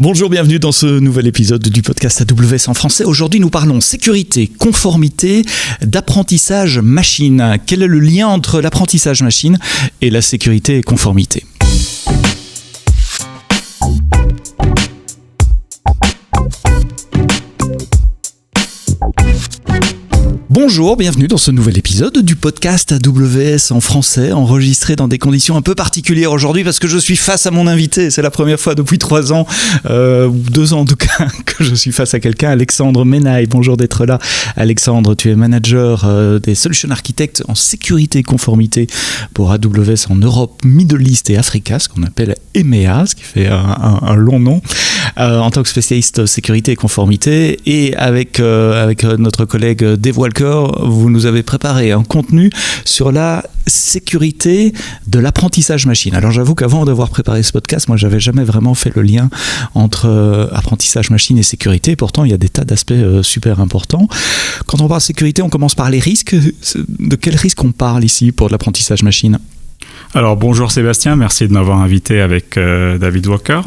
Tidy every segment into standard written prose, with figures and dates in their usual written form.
Bonjour, bienvenue dans ce nouvel épisode du podcast AWS en français. Aujourd'hui, nous parlons sécurité, conformité, d'apprentissage machine. Quel est le lien entre l'apprentissage machine et la sécurité et conformité ? Bonjour, bienvenue dans ce nouvel épisode du podcast AWS en français, enregistré dans des conditions un peu particulières aujourd'hui parce que je suis face à mon invité. C'est la première fois depuis 3 ans, 2 ans en tout cas, que je suis face à quelqu'un, Alexandre Menaille. Bonjour d'être là. Alexandre, tu es manager des Solution Architects en sécurité et conformité pour AWS en Europe, Middle East et Africa, ce qu'on appelle EMEA, ce qui fait un long nom, en tant que spécialiste sécurité et conformité. Et avec notre collègue Dave Walker, vous nous avez préparé un contenu sur la sécurité de l'apprentissage machine. Alors j'avoue qu'avant d'avoir préparé ce podcast, moi j'avais jamais vraiment fait le lien entre apprentissage machine et sécurité. Pourtant il y a des tas d'aspects super importants. Quand on parle sécurité, on commence par les risques. De quels risques on parle ici pour l'apprentissage machine ? Alors bonjour Sébastien, merci de m'avoir invité avec David Walker.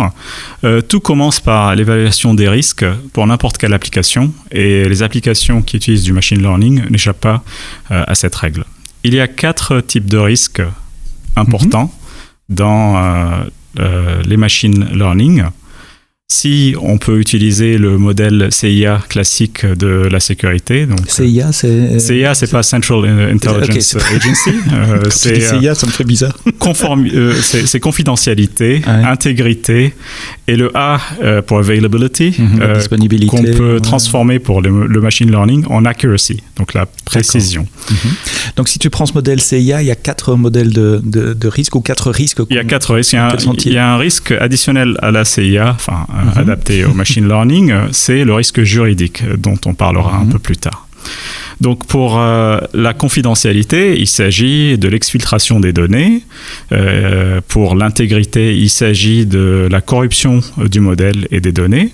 Tout commence par l'évaluation des risques pour n'importe quelle application, et les applications qui utilisent du machine learning n'échappent pas à cette règle. Il y a 4 types de risques importants dans les machine learning. Si on peut utiliser le modèle CIA classique de la sécurité. Donc, CIA, c'est pas Central Intelligence Agency. CIA, ça me fait bizarre. C'est confidentialité, intégrité, et le A pour availability, disponibilité, qu'on peut transformer pour le machine learning en accuracy, donc la précision. Donc si tu prends ce modèle CIA, il y a 4 modèles de risques ou 4 risques. Il y a 4 risques. Il y a un risque additionnel à la CIA, enfin adapté au machine learning, c'est le risque juridique dont on parlera un peu plus tard. Donc pour la confidentialité, il s'agit de l'exfiltration des données. Pour l'intégrité, il s'agit de la corruption du modèle et des données.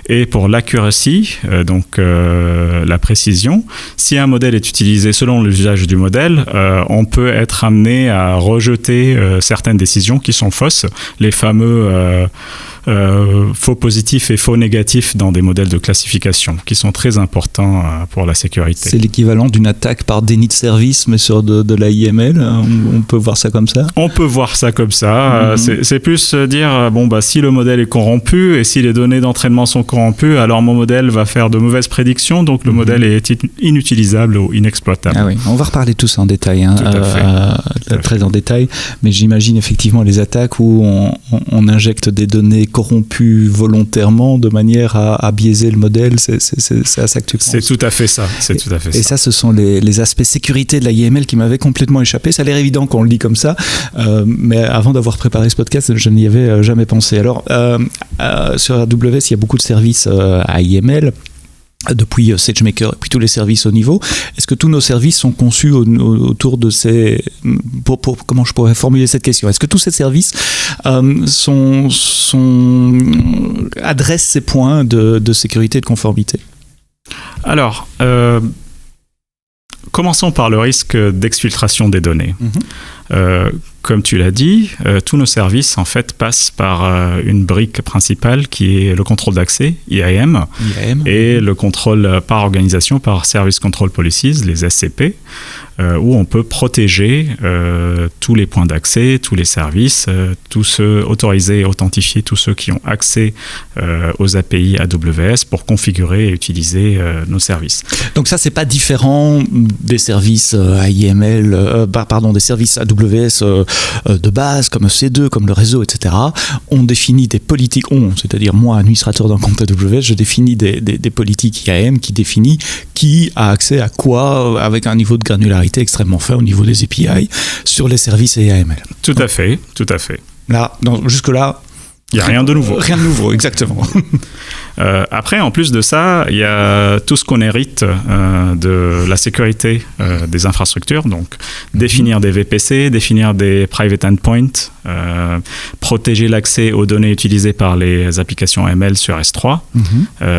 Et pour l'accuracy, donc la précision, si un modèle est utilisé selon l'usage du modèle, on peut être amené à rejeter certaines décisions qui sont fausses, les fameux faux positifs et faux négatifs dans des modèles de classification qui sont très importants pour la sécurité. C'est l'équivalent d'une attaque par déni de service, mais sur de l'AIML. On peut voir ça comme ça ? On peut voir ça comme ça. C'est plus dire, si le modèle est corrompu et si les données d'entraînement sont corrompues, alors mon modèle va faire de mauvaises prédictions, donc le modèle est inutilisable ou inexploitable. Ah oui. On va reparler tout ça en détail, très en détail, mais j'imagine effectivement les attaques où on injecte des données corrompues volontairement de manière à biaiser le modèle. C'est à ça que tu penses ? C'est tout à fait ça. Et ça, ce sont les aspects sécurité de la IML qui m'avaient complètement échappé. Ça a l'air évident qu'on le dit comme ça, mais avant d'avoir préparé ce podcast, je n'y avais jamais pensé. Alors, sur AWS, il y a beaucoup de services à IML, depuis SageMaker et puis tous les services au niveau. Est-ce que tous nos services sont conçus autour de ces... comment je pourrais formuler cette question ? Est-ce que tous ces services adressent ces points de sécurité et de conformité ? Alors, commençons par le risque d'exfiltration des données. Comme tu l'as dit, tous nos services en fait passent par une brique principale qui est le contrôle d'accès, IAM, et le contrôle par organisation, par Service Control Policies, les SCP, où on peut protéger tous les points d'accès, tous les services, tous ceux autorisés et authentifier, tous ceux qui ont accès aux API AWS pour configurer et utiliser nos services. Donc ça, c'est pas différent des services des services AWS de base, comme EC2, comme le réseau, etc. On définit des politiques, c'est-à-dire moi, administrateur d'un compte AWS, je définis des politiques IAM qui définit qui a accès à quoi avec un niveau de granularité extrêmement fin au niveau des API sur les services IAML. Tout à fait. Là, jusque-là, il n'y a rien de nouveau. Rien de nouveau, exactement. Après, en plus de ça, il y a tout ce qu'on hérite de la sécurité des infrastructures. Donc, définir des VPC, définir des private endpoints, protéger l'accès aux données utilisées par les applications ML sur S3.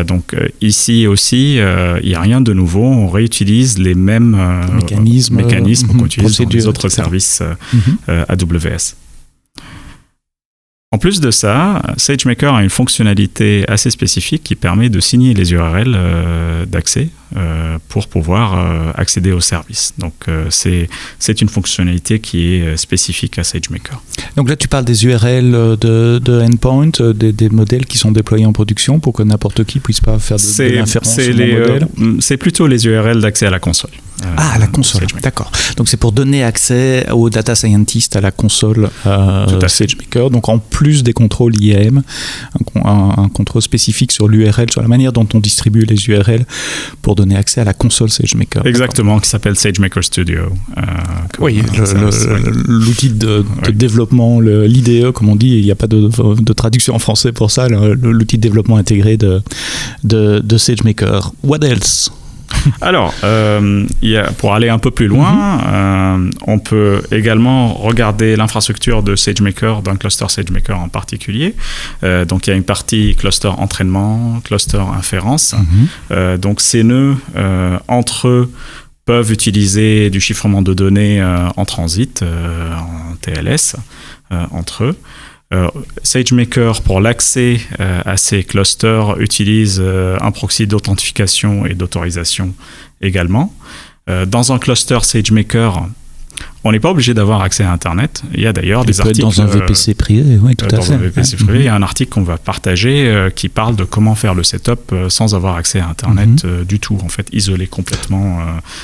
Donc, ici aussi, il n'y a rien de nouveau. On réutilise les mêmes mécanismes qu'on utilise dans les autres services AWS. En plus de ça, SageMaker a une fonctionnalité assez spécifique qui permet de signer les URL d'accès pour pouvoir accéder au service. Donc c'est une fonctionnalité qui est spécifique à SageMaker. Donc là tu parles des URL de endpoint, des modèles qui sont déployés en production pour que n'importe qui puisse pas faire de l'inférence sur le modèle. C'est plutôt les URL d'accès à la console. À la console, d'accord. Donc c'est pour donner accès aux data scientists à la console SageMaker. Donc en plus des contrôles IAM, un contrôle spécifique sur l'URL, sur la manière dont on distribue les URL pour donner accès à la console SageMaker. Exactement, qui s'appelle SageMaker Studio. Oui, l'outil de développement, l'IDE, comme on dit, il n'y a pas de traduction en français pour ça, l'outil de développement intégré de SageMaker. What else? Alors, pour aller un peu plus loin, on peut également regarder l'infrastructure de SageMaker, d'un cluster SageMaker en particulier. Donc, il y a une partie cluster entraînement, cluster inférence. Donc, ces nœuds, entre eux, peuvent utiliser du chiffrement de données en transit, en TLS, entre eux. SageMaker, pour l'accès à ces clusters, utilise un proxy d'authentification et d'autorisation également. Dans un cluster SageMaker, on n'est pas obligé d'avoir accès à Internet. Il y a d'ailleurs des articles... Dans un VPC privé, oui, tout à fait. Dans un VPC privé, il y a un article qu'on va partager qui parle de comment faire le setup sans avoir accès à Internet du tout, en fait, isolé complètement.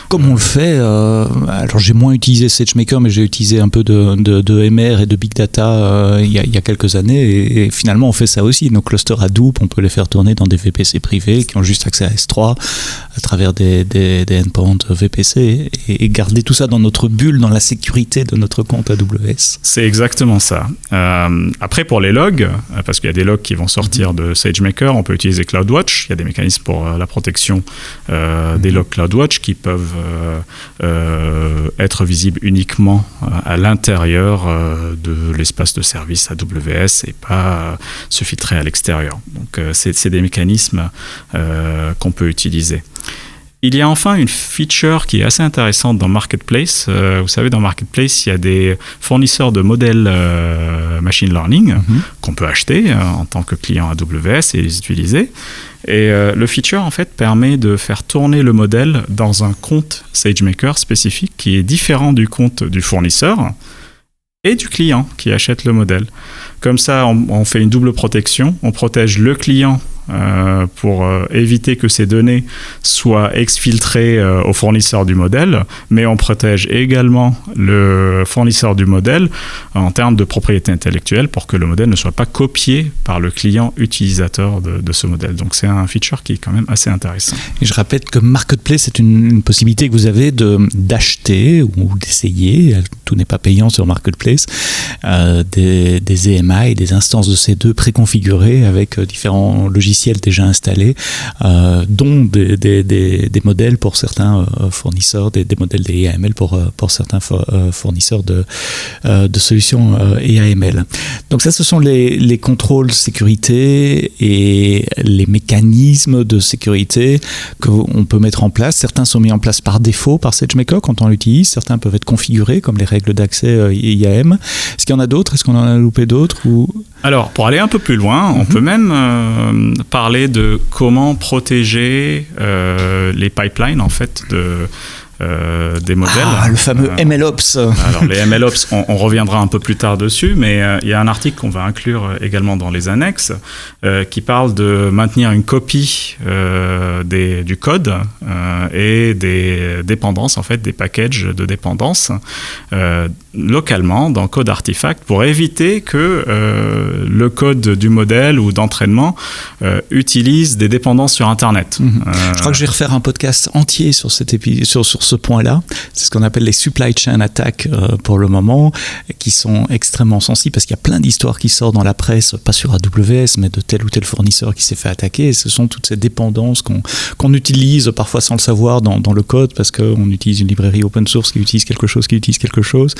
Comme on le fait, alors j'ai moins utilisé SageMaker, mais j'ai utilisé un peu de MR et de Big Data il y a quelques années, et finalement on fait ça aussi. Nos clusters Hadoop, on peut les faire tourner dans des VPC privés qui ont juste accès à S3 à travers des endpoints VPC, et garder tout ça dans notre bulle, dans la sécurité de notre compte AWS. C'est exactement ça. Après, pour les logs, parce qu'il y a des logs qui vont sortir de SageMaker, on peut utiliser CloudWatch. Il y a des mécanismes pour la protection des logs CloudWatch qui peuvent être visibles uniquement à l'intérieur de l'espace de service AWS et pas se filtrer à l'extérieur. Donc, c'est des mécanismes qu'on peut utiliser. Il y a enfin une feature qui est assez intéressante dans Marketplace. Vous savez, dans Marketplace, il y a des fournisseurs de modèles machine learning qu'on peut acheter en tant que client AWS et les utiliser. Et le feature, en fait, permet de faire tourner le modèle dans un compte SageMaker spécifique qui est différent du compte du fournisseur et du client qui achète le modèle. Comme ça, on fait une double protection. On protège le client pour éviter que ces données soient exfiltrées au fournisseur du modèle, mais on protège également le fournisseur du modèle en termes de propriété intellectuelle pour que le modèle ne soit pas copié par le client utilisateur de ce modèle. Donc c'est un feature qui est quand même assez intéressant. Et je rappelle que Marketplace, c'est une possibilité que vous avez d'acheter ou d'essayer, tout n'est pas payant sur Marketplace, des EMI, des instances de C2 préconfigurées avec différents logiciels déjà installés, dont des modèles pour certains fournisseurs, des modèles d'AML pour certains fournisseurs de solutions AML. Donc ça, ce sont les contrôles sécurité et les mécanismes de sécurité qu'on peut mettre en place. Certains sont mis en place par défaut par SageMaker quand on l'utilise, certains peuvent être configurés comme les règles d'accès IAM. Est-ce qu'il y en a d'autres? Est-ce qu'on en a loupé d'autres ou... Alors, pour aller un peu plus loin, on peut même parler de comment protéger les pipelines, en fait, des modèles. Ah, le fameux MLOps. Alors, les MLOps, on reviendra un peu plus tard dessus, mais il y a un article qu'on va inclure également dans les annexes qui parle de maintenir une copie du code et des dépendances, en fait, des packages de dépendances localement dans Code Artifact pour éviter que le code du modèle ou d'entraînement utilise des dépendances sur Internet. Je crois que je vais refaire un podcast entier sur ce point-là. C'est ce qu'on appelle les supply chain attaques pour le moment, qui sont extrêmement sensibles parce qu'il y a plein d'histoires qui sortent dans la presse, pas sur AWS, mais de tel ou tel fournisseur qui s'est fait attaquer. Et ce sont toutes ces dépendances qu'on utilise parfois sans le savoir dans le code parce qu'on utilise une librairie open source qui utilise quelque chose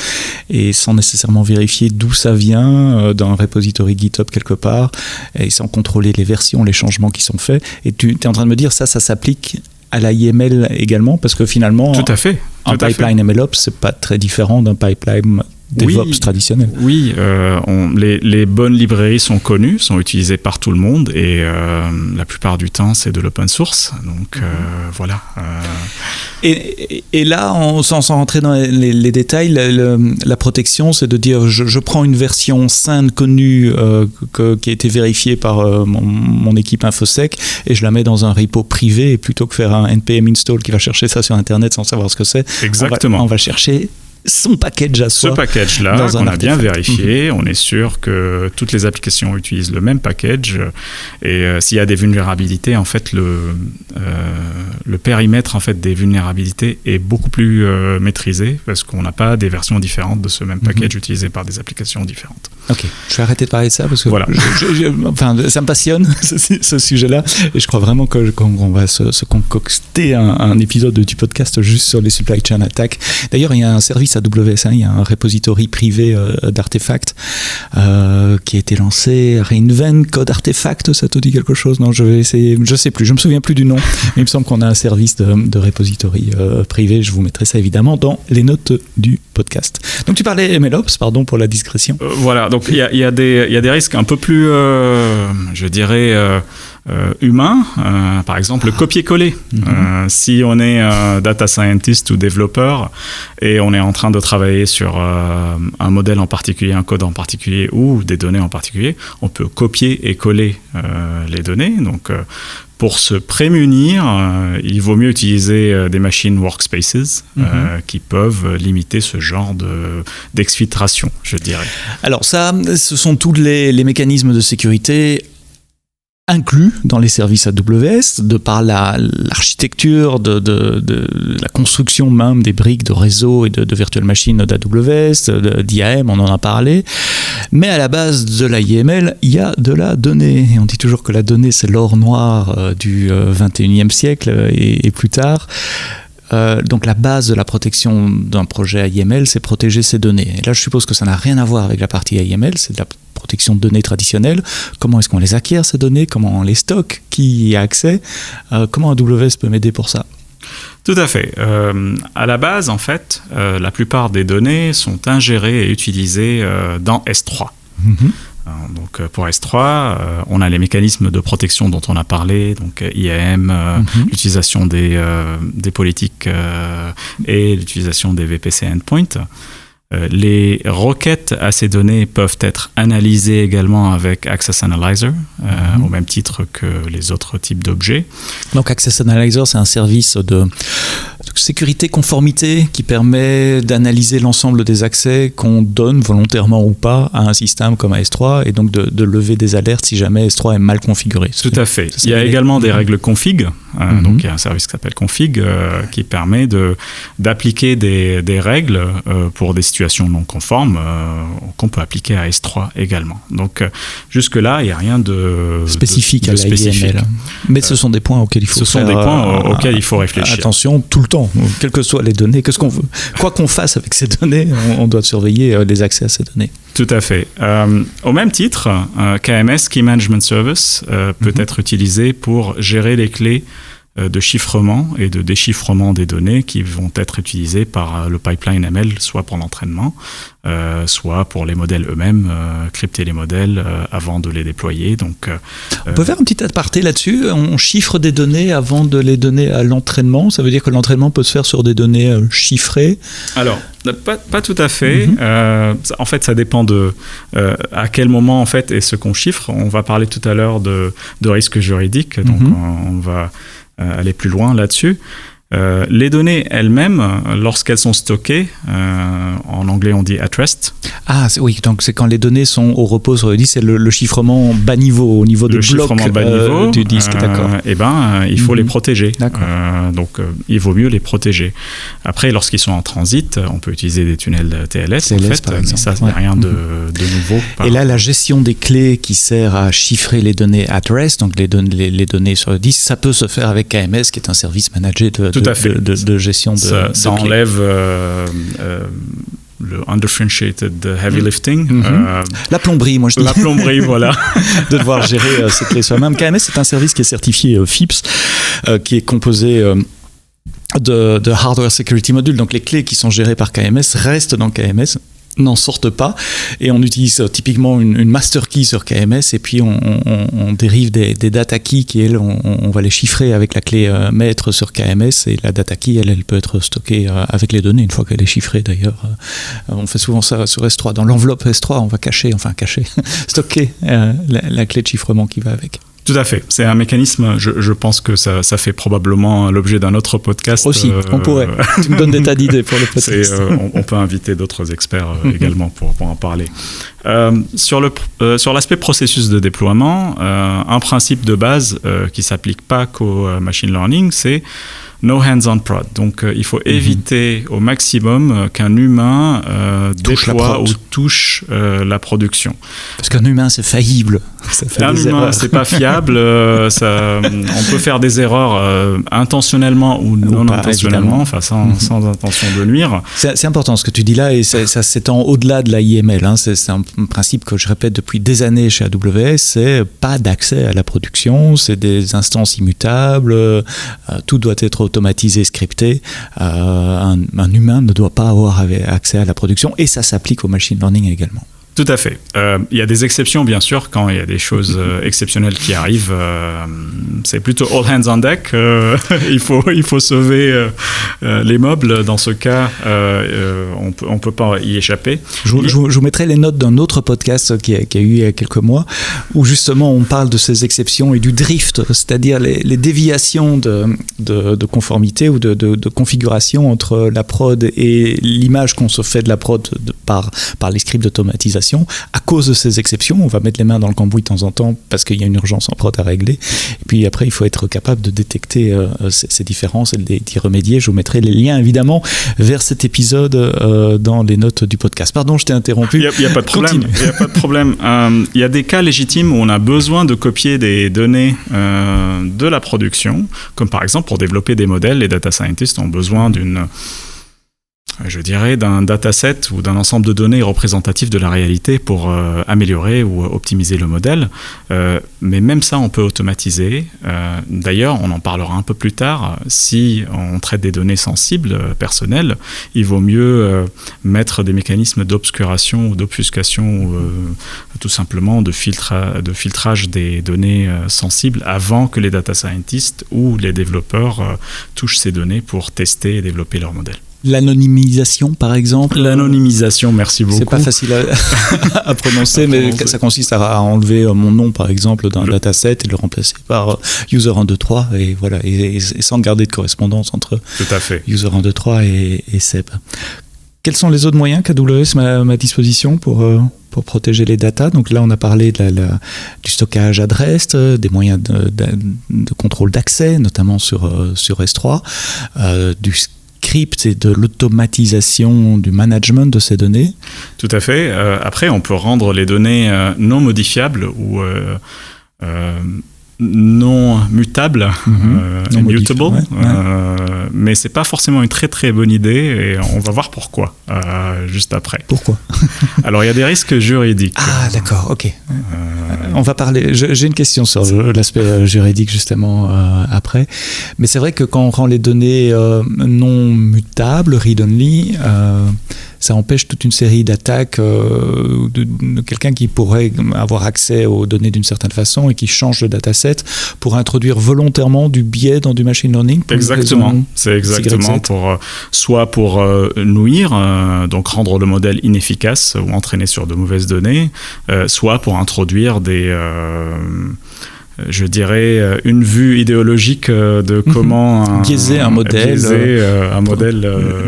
et sans nécessairement vérifier d'où ça vient d'un repository GitHub quelque part et sans contrôler les versions, les changements qui sont faits. Et tu es en train de me dire ça s'applique à la IML également, parce que finalement, tout à fait. Un pipeline MLOps, c'est pas très différent d'un pipeline DevOps traditionnel. Oui, les bonnes librairies sont connues, sont utilisées par tout le monde et la plupart du temps, c'est de l'open source. Donc, voilà. Et là, sans rentrer dans les détails, la protection, c'est de dire je prends une version saine, connue, qui a été vérifiée par mon équipe InfoSec et je la mets dans un repo privé et plutôt que faire un npm install qui va chercher ça sur Internet sans savoir ce que c'est. Exactement. On va chercher son package à soi. Ce package-là, qu'on a bien vérifié, on est sûr que toutes les applications utilisent le même package et s'il y a des vulnérabilités, en fait, le périmètre en fait, des vulnérabilités est beaucoup plus maîtrisé parce qu'on n'a pas des versions différentes de ce même package utilisé par des applications différentes. Ok, je vais arrêter de parler de ça parce que voilà. Ça me passionne ce sujet-là et je crois vraiment qu'on va se concocter un épisode du podcast juste sur les supply chain attacks. D'ailleurs, il y a un service AWS, il y a un repository privé d'artefacts qui a été lancé, Reinvent Code Artefact, ça te dit quelque chose? Non, je vais essayer, je sais plus, je me souviens plus du nom, mais il me semble qu'on a un service de repository privé, je vous mettrai ça évidemment dans les notes du podcast. Donc tu parlais MLOps, pardon pour la digression. Voilà, donc il y a des risques un peu plus, je dirais, humain, par exemple le copier-coller. Si on est data scientist ou développeur et on est en train de travailler sur un modèle en particulier, un code en particulier ou des données en particulier, on peut copier et coller les données. Donc pour se prémunir, il vaut mieux utiliser des machines workspaces qui peuvent limiter ce genre d'exfiltration, je dirais. Alors ça, ce sont tous les mécanismes de sécurité inclus dans les services AWS, de par l'architecture, de la construction même des briques de réseau et de virtual machines d'AWS, d'IAM, on en a parlé. Mais à la base de la IML, il y a de la donnée. Et on dit toujours que la donnée, c'est l'or noir du 21e siècle et plus tard. Donc la base de la protection d'un projet IML, c'est protéger ses données. Et là, je suppose que ça n'a rien à voir avec la partie IML, c'est de la protection de données traditionnelle. Comment est-ce qu'on les acquiert, ces données? Comment on les stocke? Qui y a accès? Comment AWS peut m'aider pour ça? Tout à fait. À la base, en fait, la plupart des données sont ingérées et utilisées dans S3. Donc pour S3, on a les mécanismes de protection dont on a parlé, donc IAM, l'utilisation des politiques et l'utilisation des VPC endpoints. Les requêtes à ces données peuvent être analysées également avec Access Analyzer, au même titre que les autres types d'objets. Donc Access Analyzer, c'est un service de sécurité conformité qui permet d'analyser l'ensemble des accès qu'on donne volontairement ou pas à un système comme à S3 et donc de lever des alertes si jamais S3 est mal configuré. Tout à fait. Il y a également des règles config. Donc il y a un service qui s'appelle config qui permet d'appliquer des règles pour des situations non conformes qu'on peut appliquer à S3 également. Donc jusque-là, il n'y a rien de spécifique à la IML. Mais ce sont des points auxquels il faut réfléchir. Attention tout le temps, quelles que soient les données, quoi qu'on fasse avec ces données, on doit surveiller les accès à ces données. Tout à fait. Au même titre, KMS, Key Management Service, peut être utilisé pour gérer les clés de chiffrement et de déchiffrement des données qui vont être utilisées par le pipeline ML, soit pour l'entraînement, soit pour les modèles eux-mêmes, crypter les modèles avant de les déployer. Donc, on peut faire un petit aparté là-dessus. On chiffre des données avant de les donner à l'entraînement. Ça veut dire que l'entraînement peut se faire sur des données chiffrées? Alors, pas tout à fait. En fait, ça dépend de à quel moment en fait est ce qu'on chiffre. On va parler tout à l'heure de risques juridiques, donc on va aller plus loin là-dessus. Les données elles-mêmes, lorsqu'elles sont stockées, en anglais on dit at rest. Ah oui, donc c'est quand les données sont au repos sur le disque, c'est le chiffrement bas niveau, au niveau de bloc du disque, d'accord. Il faut les protéger. Donc il vaut mieux les protéger. Après, lorsqu'ils sont en transit, on peut utiliser des tunnels TLS en fait, mais ça, c'est rien de nouveau. Et là, la gestion des clés qui sert à chiffrer les données at rest, donc les données sur le disque, ça peut se faire avec KMS, qui est un service managé de gestion de ça enlève le undifferentiated heavy lifting. La plomberie, moi je dis. La plomberie, voilà. De devoir gérer ces clés soi-même. KMS, c'est un service qui est certifié FIPS, qui est composé de Hardware Security Module. Donc les clés qui sont gérées par KMS restent dans KMS. n'en sortent pas, et on utilise typiquement une master key sur KMS, et puis on dérive des data keys qui, elles, on va les chiffrer avec la clé maître sur KMS, et la data key, elle peut être stockée avec les données une fois qu'elle est chiffrée. D'ailleurs, on fait souvent ça sur S3. Dans l'enveloppe S3, on va stocker la clé de chiffrement qui va avec. Tout à fait. C'est un mécanisme, je pense que ça fait probablement l'objet d'un autre podcast. Aussi, on pourrait. Tu me donnes des tas d'idées pour le podcast. On peut inviter d'autres experts également pour en parler. Sur l'aspect processus de déploiement, un principe de base qui ne s'applique pas qu'au machine learning, c'est no hands-on prod. Donc, il faut éviter au maximum qu'un humain déploie ou touche la production. Parce qu'un humain, c'est faillible. Un humain, c'est pas fiable. On peut faire des erreurs intentionnellement ou non intentionnellement, enfin sans intention de nuire. C'est important ce que tu dis là, et ça s'étend au-delà de la IML. Hein. C'est un principe que je répète depuis des années chez AWS. C'est pas d'accès à la production, c'est des instances immutables. Tout doit être automatisé, scripté. Un humain ne doit pas avoir accès à la production, et ça s'applique au machine learning également. Tout à fait. Il y a des exceptions, bien sûr, quand il y a des choses exceptionnelles qui arrivent. C'est plutôt all hands on deck. Il faut sauver les meubles. Dans ce cas, on peut pas y échapper. Je vous mettrai les notes d'un autre podcast qui a eu il y a quelques mois, où justement on parle de ces exceptions et du drift, c'est-à-dire les déviations de conformité ou de configuration entre la prod et l'image qu'on se fait de la prod par les scripts d'automatisation. À cause de ces exceptions, on va mettre les mains dans le cambouis de temps en temps parce qu'il y a une urgence en prod à régler. Et puis après, il faut être capable de détecter ces différences et d'y remédier. Je vous mettrai les liens évidemment vers cet épisode dans les notes du podcast. Pardon, je t'ai interrompu. Il n'y a pas de problème. Il n'y a pas de problème. Il y a des cas légitimes où on a besoin de copier des données de la production, comme par exemple pour développer des modèles. Les data scientists ont besoin d'un dataset ou d'un ensemble de données représentatif de la réalité pour améliorer ou optimiser le modèle. Mais même ça, on peut automatiser. D'ailleurs, on en parlera un peu plus tard. Si on traite des données sensibles, personnelles, il vaut mieux mettre des mécanismes d'obscuration ou d'obfuscation ou tout simplement de filtrage des données sensibles avant que les data scientists ou les développeurs touchent ces données pour tester et développer leur modèle. L'anonymisation, par exemple. L'anonymisation, merci beaucoup. C'est pas facile à prononcer, mais ça consiste à enlever mon nom, par exemple, d'un dataset et le remplacer par user 1, 2, 3, et voilà, et sans garder de correspondance entre user 1, 2, 3 et Seb. Quels sont les autres moyens qu'AWS met à ma disposition pour protéger les datas? Donc là, on a parlé du stockage adresse, des moyens de contrôle d'accès, notamment sur S3, du script et de l'automatisation du management de ces données. Tout à fait. Après, on peut rendre les données non modifiables ou non mutable, immutable, mais c'est pas forcément une très très bonne idée, et on va voir pourquoi juste après. Pourquoi? Alors il y a des risques juridiques. Ah d'accord, ok. On va parler. J'ai une question sur l'aspect juridique justement après, mais c'est vrai que quand on rend les données non mutables, read-only, ça empêche toute une série d'attaques de quelqu'un qui pourrait avoir accès aux données d'une certaine façon et qui change de dataset pour introduire volontairement du biais dans du machine learning. Exactement, c'est exactement soit pour nuire, donc rendre le modèle inefficace ou entraîner sur de mauvaises données, soit pour introduire une vue idéologique de comment biaiser un modèle.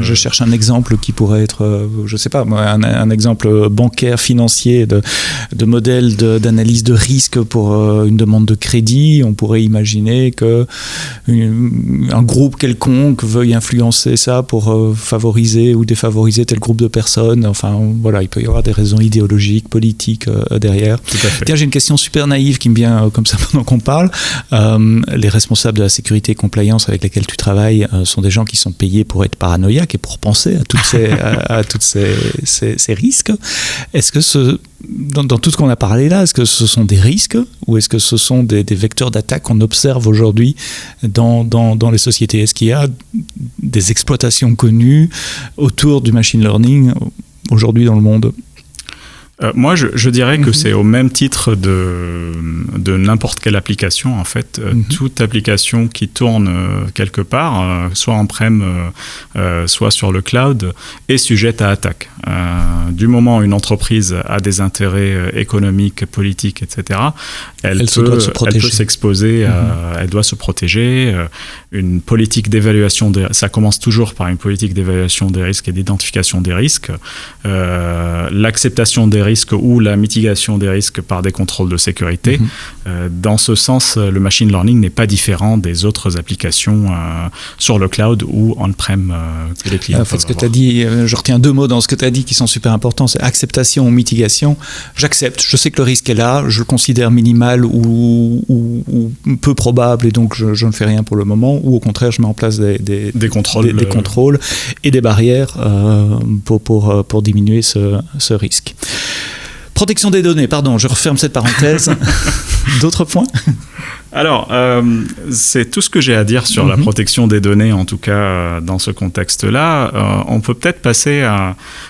Je cherche un exemple qui pourrait être, je sais pas, un exemple bancaire, financier, de modèle d'analyse de risque pour une demande de crédit. On pourrait imaginer que un groupe quelconque veuille influencer ça pour favoriser ou défavoriser tel groupe de personnes. Enfin, voilà, il peut y avoir des raisons idéologiques, politiques derrière. Tout à fait. Tiens, j'ai une question super naïve qui me vient comme ça pendant qu'on parle. Les responsables de la sécurité et compliance avec lesquels tu travailles sont des gens qui sont payés pour être paranoïaques et pour penser à toutes ces risques. Est-ce que dans tout ce qu'on a parlé là, est-ce que ce sont des risques ou est-ce que ce sont des vecteurs d'attaque qu'on observe aujourd'hui dans les sociétés? Est-ce qu'il y a des exploitations connues autour du machine learning aujourd'hui dans le monde? Moi, je dirais que c'est au même titre de n'importe quelle application, en fait. Toute application qui tourne quelque part, soit on-prem, soit sur le cloud, est sujette à attaque. Du moment où une entreprise a des intérêts économiques, politiques, etc., elle peut s'exposer, elle doit se protéger. Une politique d'évaluation, ça commence toujours par une politique d'évaluation des risques et d'identification des risques. L'acceptation des risques ou la mitigation des risques par des contrôles de sécurité. Dans ce sens, le machine learning n'est pas différent des autres applications sur le cloud ou on-prem que les clients peuvent ce que tu as dit, je retiens 2 mots dans ce que tu as dit qui sont super importants, c'est acceptation ou mitigation. J'accepte, je sais que le risque est là, je le considère minimal ou peu probable et donc je ne fais rien pour le moment, ou au contraire je mets en place des contrôles et des barrières pour diminuer ce risque. Protection des données, pardon, je referme cette parenthèse. D'autres points ? Alors, c'est tout ce que j'ai à dire sur la protection des données, en tout cas dans ce contexte-là. On peut peut-être passer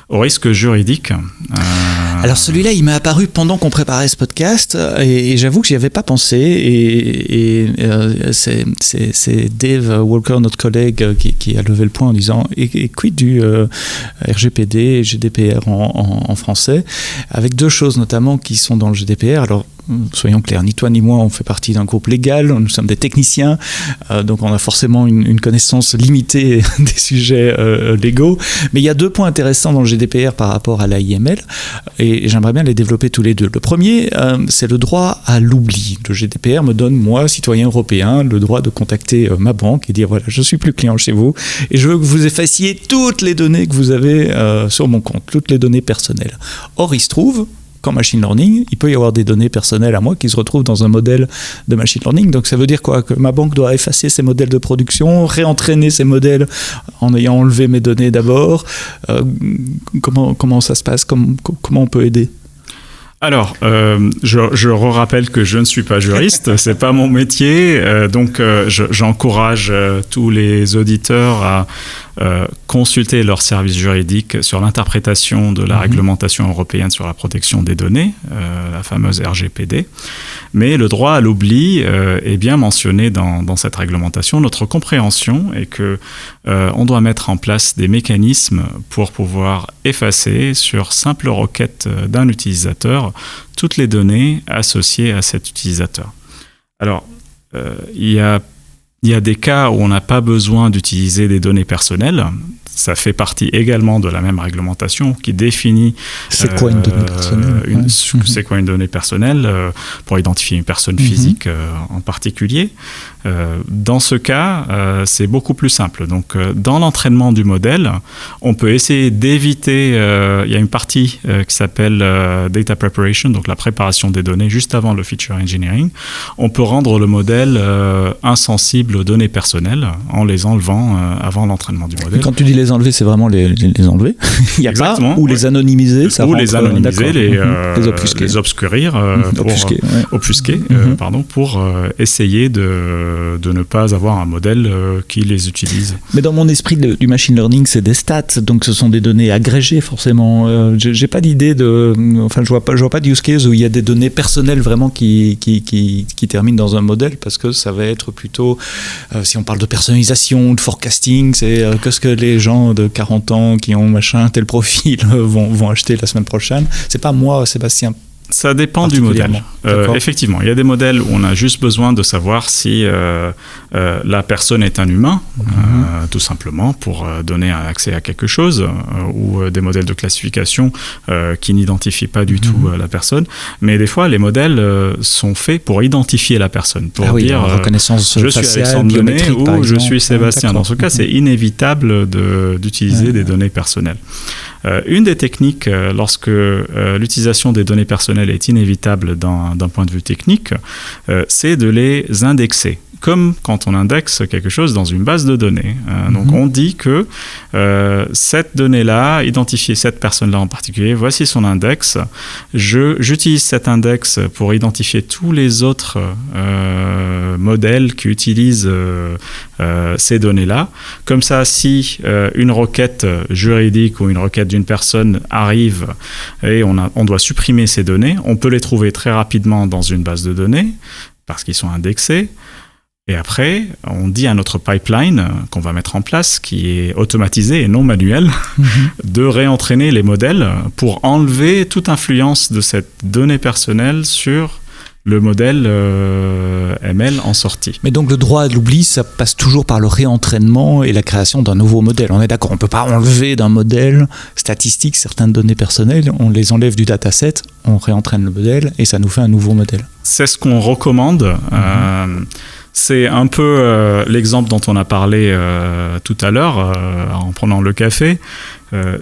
au risque juridique. Alors celui-là, il m'est apparu pendant qu'on préparait ce podcast et j'avoue que j'y avais pas pensé. Et c'est Dave Walker, notre collègue, qui a levé le point en disant et quid du RGPD et GDPR en français, avec 2 choses notamment qui sont dans le GDPR. Alors, soyons clairs, ni toi ni moi, on fait partie d'un groupe légal, nous sommes des techniciens, donc on a forcément une connaissance limitée des sujets légaux. Mais il y a 2 points intéressants dans le GDPR par rapport à l'AIML, et j'aimerais bien les développer tous les 2. Le premier, c'est le droit à l'oubli. Le GDPR me donne, moi, citoyen européen, le droit de contacter ma banque et dire, voilà, je ne suis plus client chez vous, et je veux que vous effaciez toutes les données que vous avez sur mon compte, toutes les données personnelles. Or, il se trouve qu'en machine learning, il peut y avoir des données personnelles à moi qui se retrouvent dans un modèle de machine learning. Donc ça veut dire quoi ? Que ma banque doit effacer ses modèles de production, réentraîner ces modèles en ayant enlevé mes données d'abord. Comment ça se passe ? Comment on peut aider ? Alors, je rappelle que je ne suis pas juriste, c'est pas mon métier, donc j'encourage tous les auditeurs à consulter leur service juridique sur l'interprétation de la réglementation européenne sur la protection des données, la fameuse RGPD. Mais le droit à l'oubli est bien mentionné dans cette réglementation. Notre compréhension est que on doit mettre en place des mécanismes pour pouvoir effacer sur simple requête d'un utilisateur toutes les données associées à cet utilisateur. Alors, il y a des cas où on n'a pas besoin d'utiliser des données personnelles. Ça fait partie également de la même réglementation qui définit c'est quoi une donnée personnelle c'est quoi une donnée personnelle pour identifier une personne physique en particulier. Dans ce cas, c'est beaucoup plus simple. Donc, dans l'entraînement du modèle, on peut essayer d'éviter. Il y a une partie qui s'appelle data preparation, donc la préparation des données juste avant le feature engineering. On peut rendre le modèle insensible aux données personnelles en les enlevant avant l'entraînement du modèle. Et quand tu dis les enlever, c'est vraiment les enlever. Il y a exactement, pas ou les anonymiser, ça ou les anonymiser, les obfusquer, les obscurir, pour essayer de ne pas avoir un modèle qui les utilise. Mais dans mon esprit du machine learning, c'est des stats, donc ce sont des données agrégées forcément. J'ai pas d'idée je vois pas de use case où il y a des données personnelles vraiment qui terminent dans un modèle, parce que ça va être plutôt, si on parle de personnalisation, de forecasting, c'est qu'est-ce que les gens de 40 ans qui ont tel profil vont acheter la semaine prochaine. C'est pas moi, Sébastien. Ça dépend du modèle. Effectivement, il y a des modèles où on a juste besoin de savoir si la personne est un humain, tout simplement, pour donner un accès à quelque chose, ou des modèles de classification qui n'identifient pas du tout la personne. Mais des fois, les modèles sont faits pour identifier la personne, pour dire reconnaissance je suis Alexandre Denet ou je suis Sébastien. Dans ce cas, c'est inévitable d'utiliser des données personnelles. Une des techniques, lorsque l'utilisation des données personnelles est inévitable d'un point de vue technique, c'est de les indexer. comme quand on indexe quelque chose dans une base de données. Donc on dit que cette donnée-là, identifier cette personne-là en particulier, voici son index. J'utilise cet index pour identifier tous les autres modèles qui utilisent ces données-là. Comme ça, si une requête juridique ou une requête d'une personne arrive et on doit supprimer ces données, on peut les trouver très rapidement dans une base de données parce qu'ils sont indexés. Et après, on dit à notre pipeline qu'on va mettre en place, qui est automatisé et non manuel, de réentraîner les modèles pour enlever toute influence de cette donnée personnelle sur le modèle ML en sortie. Mais donc le droit à l'oubli, ça passe toujours par le réentraînement et la création d'un nouveau modèle. On est d'accord, on ne peut pas enlever d'un modèle statistique certaines données personnelles, on les enlève du dataset, on réentraîne le modèle et ça nous fait un nouveau modèle. C'est ce qu'on recommande. C'est un peu l'exemple dont on a parlé tout à l'heure en prenant le café.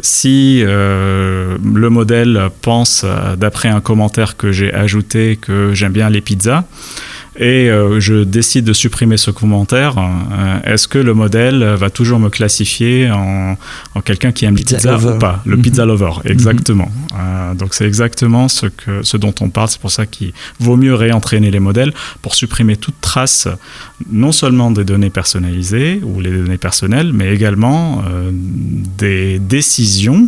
Si le modèle pense, d'après un commentaire que j'ai ajouté, que j'aime bien les pizzas, et je décide de supprimer ce commentaire, est-ce que le modèle va toujours me classifier en quelqu'un qui aime les pizzas ou pas? Le pizza lover, exactement. Donc c'est exactement ce dont on parle. C'est pour ça qu'il vaut mieux réentraîner les modèles pour supprimer toute trace, non seulement des données personnalisées ou les données personnelles, mais également des décisions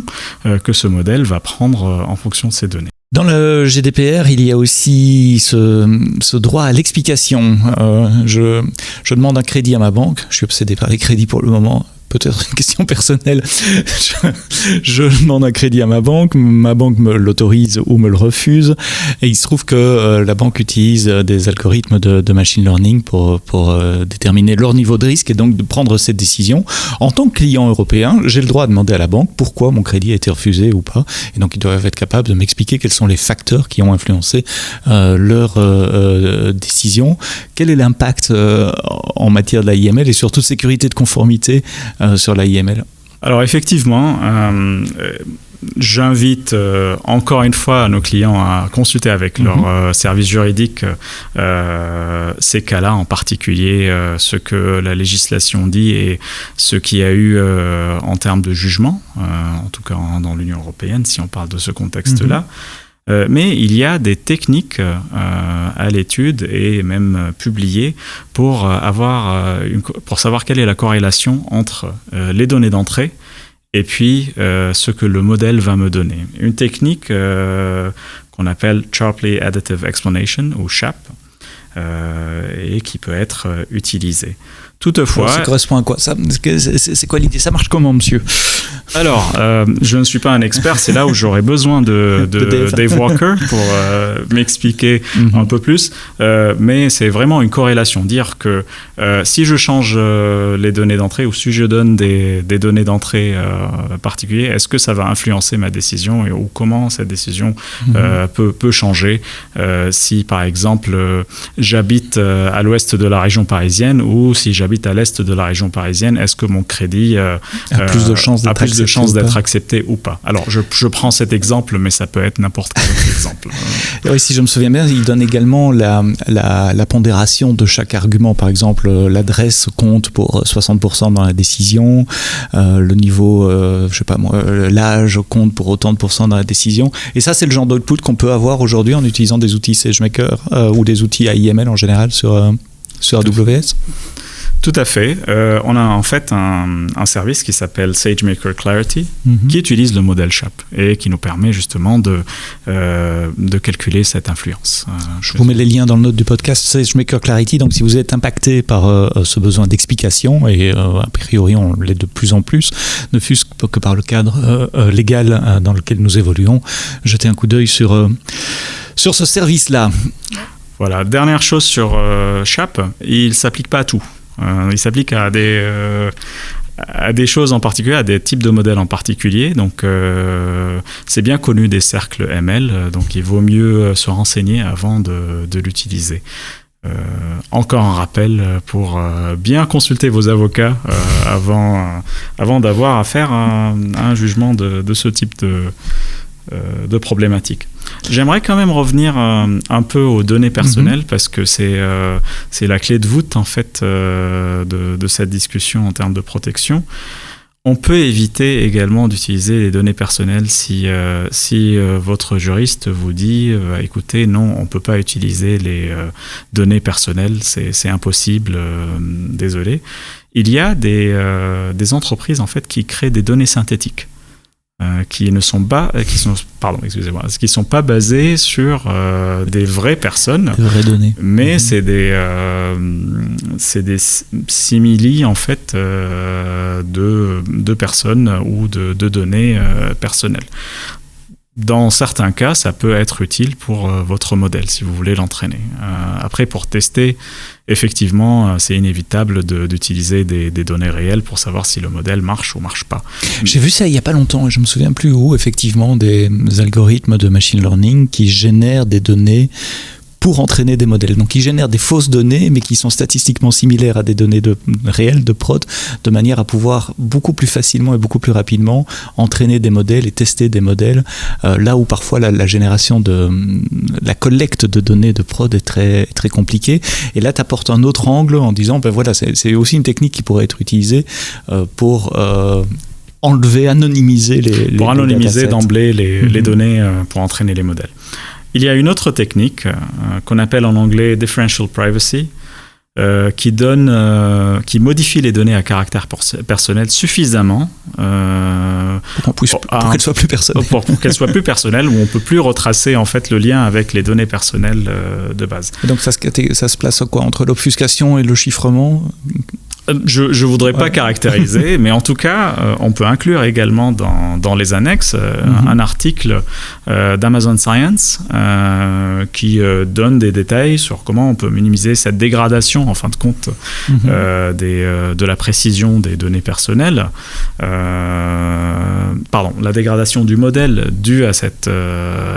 que ce modèle va prendre en fonction de ces données. Dans le GDPR, il y a aussi ce droit à l'explication. Je demande un crédit à ma banque. Je suis obsédé par les crédits pour le moment. Peut-être une question personnelle. Je demande un crédit à ma banque me l'autorise ou me le refuse. Et il se trouve que la banque utilise des algorithmes de machine learning pour déterminer leur niveau de risque et donc de prendre cette décision. En tant que client européen, j'ai le droit de demander à la banque pourquoi mon crédit a été refusé ou pas. Et donc ils doivent être capables de m'expliquer quels sont les facteurs qui ont influencé leur décision. Quel est l'impact en matière de la IML et surtout de sécurité de conformité sur la IML? Alors effectivement, j'invite encore une fois nos clients à consulter avec leur service juridique ces cas-là, en particulier ce que la législation dit et ce qu'il y a eu en termes de jugement, en tout cas dans l'Union européenne, si on parle de ce contexte-là. Mais il y a des techniques à l'étude et même publiées pour savoir quelle est la corrélation entre les données d'entrée et puis ce que le modèle va me donner. Une technique qu'on appelle Sharply Additive Explanation ou SHAP et qui peut être utilisée. Toutefois, ça correspond à quoi? C'est quoi l'idée? Ça marche comment, monsieur? Alors, je ne suis pas un expert, c'est là où j'aurais besoin de Dave Walker pour m'expliquer un peu plus, mais c'est vraiment une corrélation. Dire que si je change les données d'entrée ou si je donne des données d'entrée particulières, est-ce que ça va influencer ma décision ou comment cette décision peut changer si, par exemple, j'habite à l'ouest de la région parisienne ou si j'habite à l'est de la région parisienne, est-ce que mon crédit a plus de chances d'être accepté ou pas? Alors, je prends cet exemple, mais ça peut être n'importe quel autre exemple. Et oui, si je me souviens bien, il donne également la pondération de chaque argument. Par exemple, l'adresse compte pour 60% dans la décision, le niveau, je sais pas moi, l'âge compte pour autant de pourcents dans la décision. Et ça, c'est le genre d'output qu'on peut avoir aujourd'hui en utilisant des outils SageMaker ou des outils AIML en général sur AWS. Tout à fait. On a en fait un service qui s'appelle SageMaker Clarity qui utilise le modèle SHAP et qui nous permet justement de calculer cette influence. Je vous mets les liens dans le note du podcast SageMaker Clarity. Donc si vous êtes impacté par ce besoin d'explication, et a priori on l'est de plus en plus, ne fût-ce que par le cadre légal dans lequel nous évoluons, jetez un coup d'œil sur ce service-là. Voilà, dernière chose sur SHAP, il ne s'applique pas à tout. Il s'applique à des choses en particulier, à des types de modèles en particulier. Donc, c'est bien connu des cercles ML, donc il vaut mieux se renseigner avant de l'utiliser. Encore un rappel pour bien consulter vos avocats avant d'avoir à faire un jugement de ce type de problématique. J'aimerais quand même revenir un peu aux données personnelles parce que c'est la clé de voûte en fait de cette discussion en termes de protection. On peut éviter également d'utiliser les données personnelles si votre juriste vous dit écoutez, non, on ne peut pas utiliser les données personnelles, c'est impossible, désolé. Il y a des entreprises en fait qui créent des données synthétiques. Qui sont pas basées sur des vraies personnes, des vraies données, mais c'est des simili en fait de personnes ou de données personnelles. Dans certains cas, ça peut être utile pour votre modèle si vous voulez l'entraîner. Après, pour tester, effectivement, c'est inévitable d'utiliser des données réelles pour savoir si le modèle marche ou marche pas. J'ai vu ça il n'y a pas longtemps, et je me souviens plus où, effectivement, des algorithmes de machine learning qui génèrent des données pour entraîner des modèles. Donc, ils génèrent des fausses données, mais qui sont statistiquement similaires à des données réelles de prod, de manière à pouvoir beaucoup plus facilement et beaucoup plus rapidement entraîner des modèles et tester des modèles, là où parfois la génération la collecte de données de prod est très, très compliquée. Et là, tu apportes un autre angle en disant, ben voilà, c'est aussi une technique qui pourrait être utilisée pour anonymiser anonymiser d'emblée les données pour entraîner les modèles. Il y a une autre technique qu'on appelle en anglais differential privacy, qui modifie les données à caractère personnel suffisamment pour qu'elles soient plus personnelles. Pour qu'elles soient plus personnelles, où on peut plus retracer en fait le lien avec les données personnelles de base. Et donc ça se place quoi, entre l'obfuscation et le chiffrement? Je voudrais pas caractériser, mais en tout cas, on peut inclure également dans les annexes un article d'Amazon Science qui donne des détails sur comment on peut minimiser cette dégradation, en fin de compte, de la précision des données personnelles. La dégradation du modèle due à cette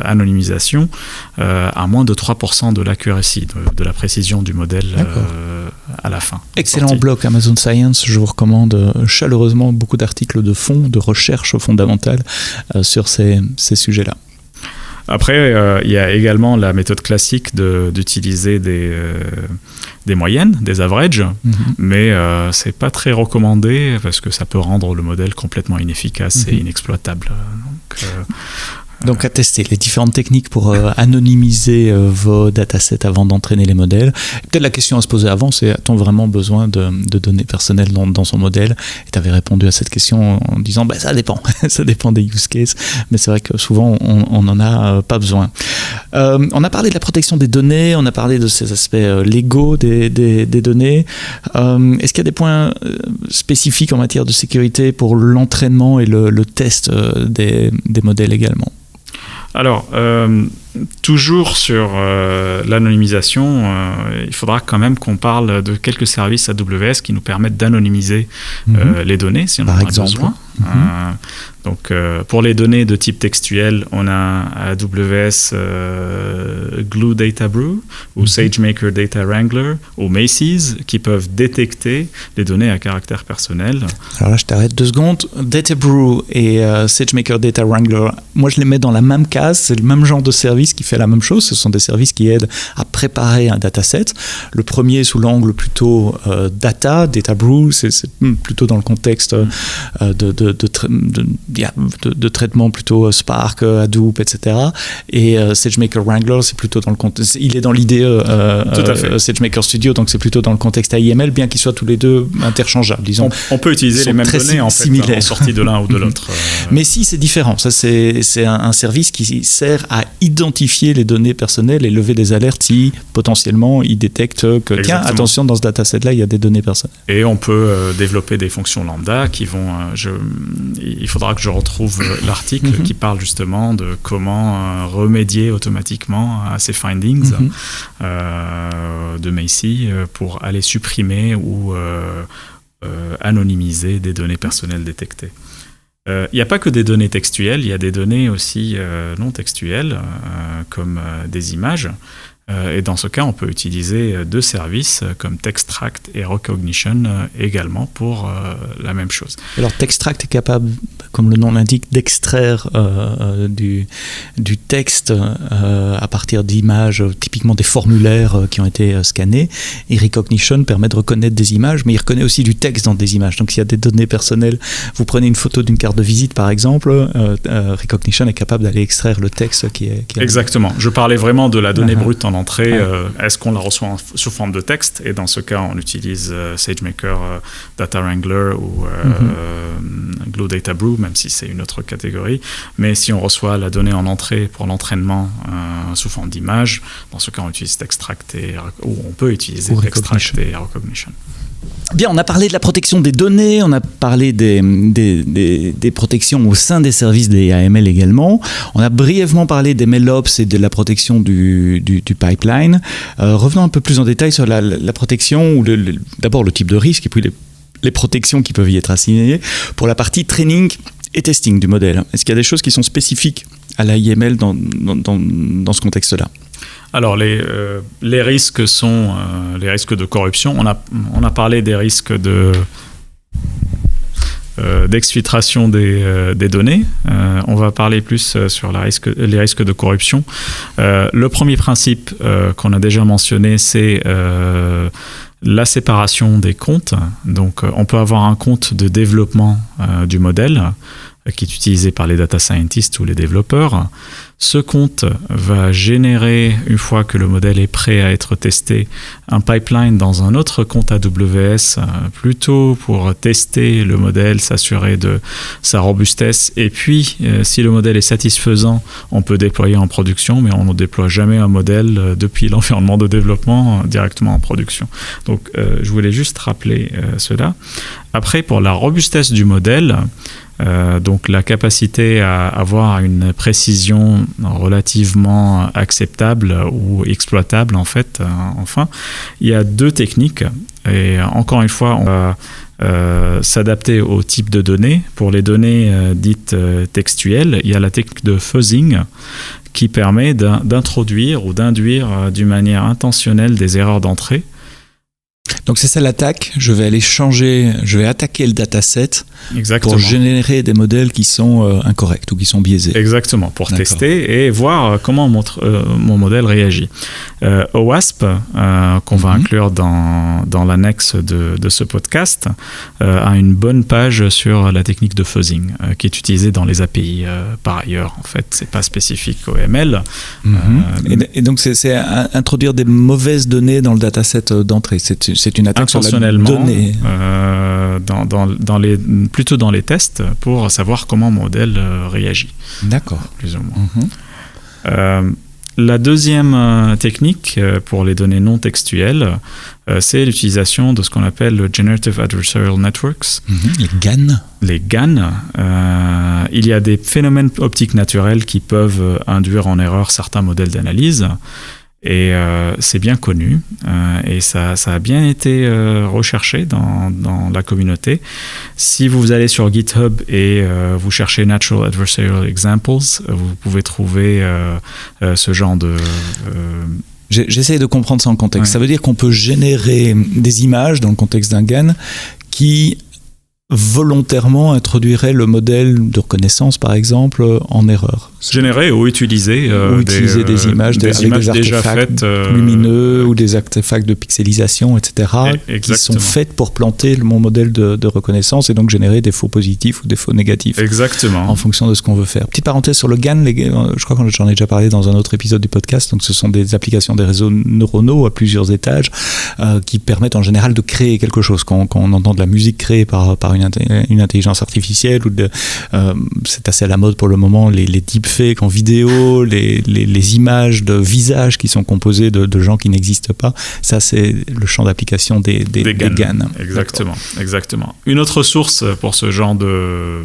anonymisation à moins de 3% de l'accuracy, de la précision du modèle à la fin. Excellent blog Amazon Science, je vous recommande chaleureusement beaucoup d'articles de fond, de recherche fondamentale sur ces sujets-là. Après, il y a également la méthode classique d'utiliser des moyennes, des averages, mais c'est pas très recommandé parce que ça peut rendre le modèle complètement inefficace et inexploitable. Donc à tester les différentes techniques pour anonymiser vos datasets avant d'entraîner les modèles. Peut-être la question à se poser avant, c'est a-t-on vraiment besoin de données personnelles dans son modèle? Et tu avais répondu à cette question en disant ça dépend, ça dépend des use cases, mais c'est vrai que souvent on n'en a pas besoin. On a parlé de la protection des données, on a parlé de ces aspects légaux des données. Est-ce qu'il y a des points spécifiques en matière de sécurité pour l'entraînement et le test des modèles également? Alors, toujours sur l'anonymisation, il faudra quand même qu'on parle de quelques services AWS qui nous permettent d'anonymiser les données si on en a besoin. Donc, pour les données de type textuel, on a AWS Glue Data Brew ou SageMaker Data Wrangler ou Macy's qui peuvent détecter les données à caractère personnel. Alors là, je t'arrête 2 secondes. Data Brew et SageMaker Data Wrangler, moi je les mets dans la même case, c'est le même genre de service qui fait la même chose. Ce sont des services qui aident à préparer un dataset. Le premier sous l'angle plutôt Data Brew, c'est plutôt dans le contexte de traitement plutôt Spark, Hadoop, etc. Et SageMaker Wrangler, c'est plutôt dans le contexte. Il est dans l'idée SageMaker Studio, donc c'est plutôt dans le contexte AIML, bien qu'ils soient tous les deux interchangeables. Disons. On peut utiliser les mêmes données en fait, en sortie de l'un ou de l'autre. Mais si, c'est différent. Ça, c'est un service qui sert à identifier les données personnelles et lever des alertes si potentiellement il détecte que tiens, attention, dans ce dataset-là, il y a des données personnelles. Et on peut développer des fonctions lambda qui vont. Il faudra que je retrouve l'article qui parle justement de comment remédier automatiquement à ces findings de Macy pour aller supprimer ou anonymiser des données personnelles détectées. Il n'y a pas que des données textuelles, il y a des données aussi non textuelles, comme des images. Et dans ce cas, on peut utiliser deux services comme Textract et Recognition également pour la même chose. Alors Textract est capable, comme le nom l'indique, d'extraire du texte à partir d'images, typiquement des formulaires qui ont été scannés. Et Recognition permet de reconnaître des images, mais il reconnaît aussi du texte dans des images. Donc s'il y a des données personnelles, vous prenez une photo d'une carte de visite par exemple, Recognition est capable d'aller extraire le texte qui est... Exactement. Je parlais vraiment de la donnée brute en entrée. Est-ce qu'on la reçoit sous forme de texte? Et dans ce cas, on utilise SageMaker, Data Wrangler ou Glue Data Brew, même si c'est une autre catégorie. Mais si on reçoit la donnée en entrée pour l'entraînement sous forme d'image, dans ce cas, on utilise Textract ou on peut utiliser Textract et Recognition. Bien, on a parlé de la protection des données, on a parlé des protections au sein des services des AML également. On a brièvement parlé des MLOps et de la protection du pipeline. Revenons un peu plus en détail sur la protection, ou d'abord le type de risque et puis les protections qui peuvent y être assignées pour la partie training et testing du modèle. Est-ce qu'il y a des choses qui sont spécifiques à l'AML dans ce contexte-là ? Alors, les risques sont les risques de corruption. On a parlé des risques d'exfiltration des données. On va parler plus sur les risques de corruption. Le premier principe qu'on a déjà mentionné, c'est la séparation des comptes. Donc, on peut avoir un compte de développement du modèle qui est utilisé par les data scientists ou les développeurs. Ce compte va générer, une fois que le modèle est prêt à être testé, un pipeline dans un autre compte AWS, plutôt pour tester le modèle, s'assurer de sa robustesse. Et puis, si le modèle est satisfaisant, on peut déployer en production, mais on ne déploie jamais un modèle depuis l'environnement de développement directement en production. Donc, je voulais juste rappeler cela. Après, pour la robustesse du modèle, donc la capacité à avoir une précision relativement acceptable ou exploitable en fait, enfin, il y a deux techniques et encore une fois on va s'adapter au type de données. Pour les données dites textuelles, il y a la technique de fuzzing qui permet d'introduire ou d'induire d'une manière intentionnelle des erreurs d'entrée. Donc c'est ça l'attaque, je vais attaquer le dataset. Exactement. Pour générer des modèles qui sont incorrects ou qui sont biaisés. Exactement, pour tester et voir comment mon modèle réagit. OWASP, qu'on va inclure dans l'annexe de ce podcast, a une bonne page sur la technique de fuzzing qui est utilisée dans les API par ailleurs. En fait, c'est pas spécifique au ML. Et donc c'est introduire des mauvaises données dans le dataset d'entrée. C'est une attaque sur la donnée. Plutôt dans les tests pour savoir comment mon modèle réagit. D'accord. Plus ou moins. La deuxième technique pour les données non textuelles, c'est l'utilisation de ce qu'on appelle le Generative Adversarial Networks. Les GAN. Les GAN. Il y a des phénomènes optiques naturels qui peuvent induire en erreur certains modèles d'analyse. Et c'est bien connu et ça a bien été recherché dans la communauté. Si vous allez sur GitHub et vous cherchez Natural Adversarial Examples, vous pouvez trouver ce genre de... J'essaie de comprendre ça en contexte. Ouais. Ça veut dire qu'on peut générer des images dans le contexte d'un GAN qui volontairement introduirait le modèle de reconnaissance, par exemple, en erreur. Générer ou utiliser, des images, avec des déjà artefacts lumineux ou des artefacts de pixelisation, etc., qui sont faits pour planter mon modèle de reconnaissance et donc générer des faux positifs ou des faux négatifs. Exactement. En fonction de ce qu'on veut faire. Petite parenthèse sur le GAN, je crois que j'en ai déjà parlé dans un autre épisode du podcast, donc ce sont des applications des réseaux neuronaux à plusieurs étages qui permettent en général de créer quelque chose. Quand on entend de la musique créée par une intelligence artificielle, c'est assez à la mode pour le moment, les deepfakes en vidéo, les images de visages qui sont composées de gens qui n'existent pas, ça c'est le champ d'application des GAN. Exactement. Une autre source pour ce genre de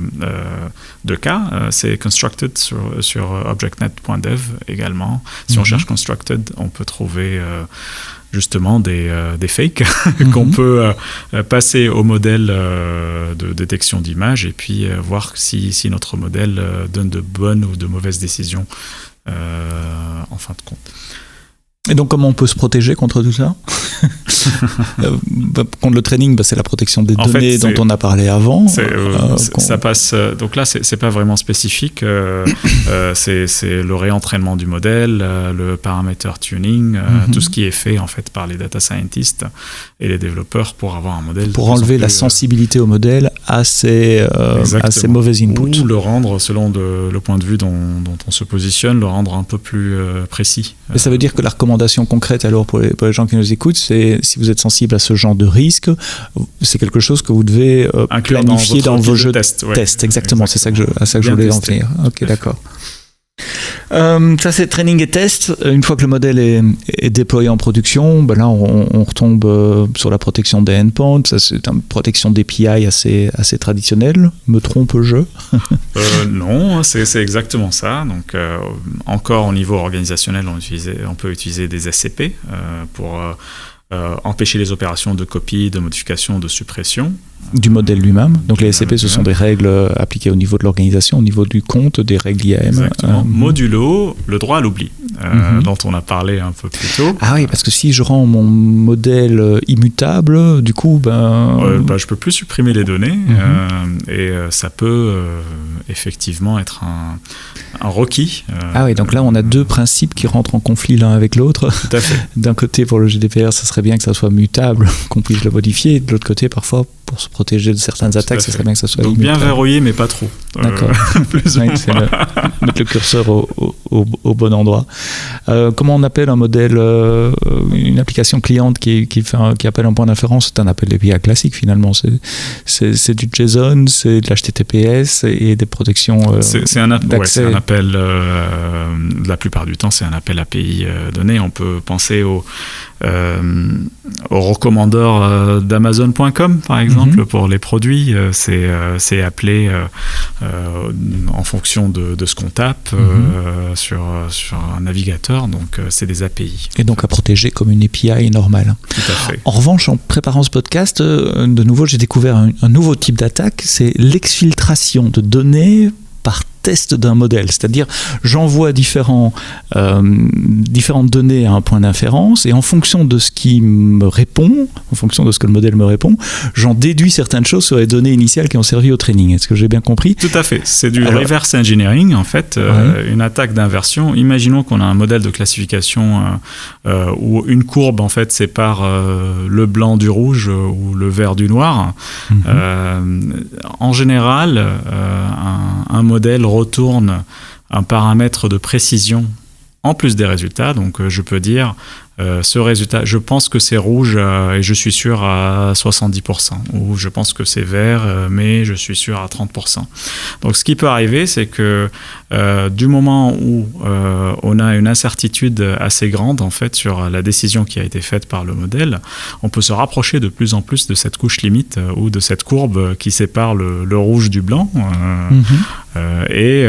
cas, c'est Constructed sur objectnet.dev également. Si on cherche Constructed, on peut trouver justement des fakes qu'on peut passer au modèle de détection d'images et puis voir si notre modèle donne de bonnes ou de mauvaises décisions en fin de compte. Et donc, comment on peut se protéger contre tout ça? Contre le training, c'est la protection des données dont on a parlé avant. Ça passe. Donc là, c'est pas vraiment spécifique. C'est le réentraînement du modèle, le parameter tuning, tout ce qui est fait en fait par les data scientists et les développeurs pour avoir un modèle. Pour enlever la sensibilité au modèle à ces mauvais inputs. Ou le rendre, selon le point de vue dont on se positionne, le rendre un peu plus précis. Et ça veut dire que la recommandation concrète alors pour les gens qui nous écoutent, c'est si vous êtes sensible à ce genre de risque, c'est quelque chose que vous devez planifier dans vos jeux de test. Exactement, c'est à ça que je voulais en venir. Ok, d'accord. Ça c'est training et test. Une fois que le modèle est déployé en production, là on retombe sur la protection des endpoints. Ça c'est une protection d'API assez traditionnelle. Me trompe-je? Non, c'est exactement ça. Donc encore au niveau organisationnel, on peut utiliser des SCP pour empêcher les opérations de copie, de modification, de suppression. Du modèle lui-même. Donc les SCP, ce sont des règles appliquées au niveau de l'organisation, au niveau du compte, des règles IAM. Exactement. Modulo, le droit à l'oubli, dont on a parlé un peu plus tôt. Ah oui, parce que si je rends mon modèle immutable, du coup, je peux plus supprimer les données et ça peut effectivement être un requis. Ah oui, donc là, on a deux principes qui rentrent en conflit l'un avec l'autre. Tout à fait. D'un côté, pour le GDPR, ça serait bien que ça soit mutable, qu'on puisse le modifier. Et de l'autre côté, parfois, pour se protéger de certaines attaques, ça serait bien que ça soit donc immutable. Bien verrouillé, mais pas trop. D'accord. C'est mettre le curseur au bon endroit. Comment on appelle un modèle, une application cliente qui appelle un point d'inférence? C'est un appel API classique finalement. C'est du JSON, c'est de l'HTTPS et des protections c'est un appel, la plupart du temps, c'est un appel API donné. On peut penser au recommandeur d'Amazon.com par exemple pour les produits, c'est appelé en fonction de ce qu'on tape sur un navigateur, donc c'est des API. Et donc à protéger comme une API normale. Tout à fait. En revanche, en préparant ce podcast, de nouveau j'ai découvert un nouveau type d'attaque, c'est l'exfiltration de données par test d'un modèle, c'est-à-dire j'envoie différentes données à un point d'inférence et en fonction de ce qui me répond, en fonction de ce que le modèle me répond, j'en déduis certaines choses sur les données initiales qui ont servi au training. Est-ce que j'ai bien compris? Tout à fait, c'est du reverse engineering en fait, une attaque d'inversion. Imaginons qu'on a un modèle de classification où une courbe en fait sépare le blanc du rouge ou le vert du noir. En général, un modèle retourne un paramètre de précision en plus des résultats. Donc je peux dire ce résultat, je pense que c'est rouge et je suis sûr à 70%, ou je pense que c'est vert mais je suis sûr à 30%. Donc ce qui peut arriver, c'est que du moment où on a une incertitude assez grande en fait sur la décision qui a été faite par le modèle, on peut se rapprocher de plus en plus de cette couche limite ou de cette courbe qui sépare le rouge du blanc et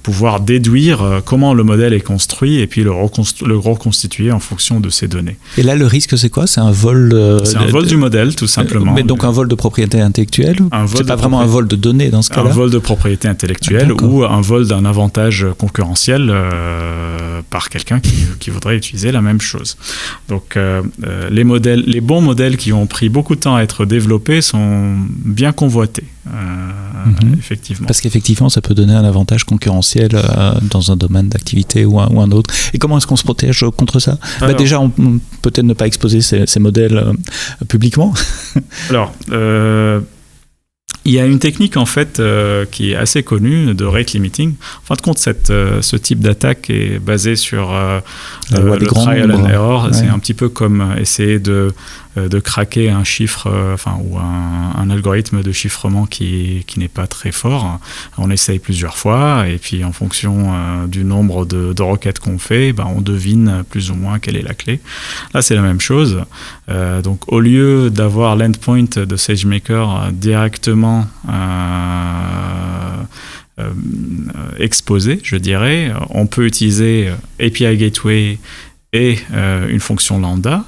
pouvoir déduire comment le modèle est construit et puis le reconstituer en fonction de ces données. Et là, le risque, c'est quoi? C'est un vol c'est un vol du modèle, tout simplement. Mais donc un vol de propriété intellectuelle? C'est pas vraiment un vol de données dans ce cas-là? Un vol de propriété intellectuelle ou un vol d'un avantage concurrentiel par quelqu'un qui voudrait utiliser la même chose. Donc les bons modèles qui ont pris beaucoup de temps à être développés sont bien convoités. Effectivement. Parce qu'effectivement, ça peut donner un avantage concurrentiel dans un domaine d'activité ou un autre. Et comment est-ce qu'on se protège contre ça? Déjà, on peut-être ne pas exposer ces modèles publiquement. Alors, il y a une technique en fait qui est assez connue de rate limiting. En fin de compte, ce type d'attaque est basé sur le trial and error. Ouais. C'est un petit peu comme essayer de craquer un chiffre, ou un algorithme de chiffrement qui n'est pas très fort. On essaye plusieurs fois et puis en fonction du nombre de requêtes qu'on fait, on devine plus ou moins quelle est la clé. Là, c'est la même chose. Donc, au lieu d'avoir l'endpoint de SageMaker directement exposé, je dirais, on peut utiliser API Gateway et une fonction lambda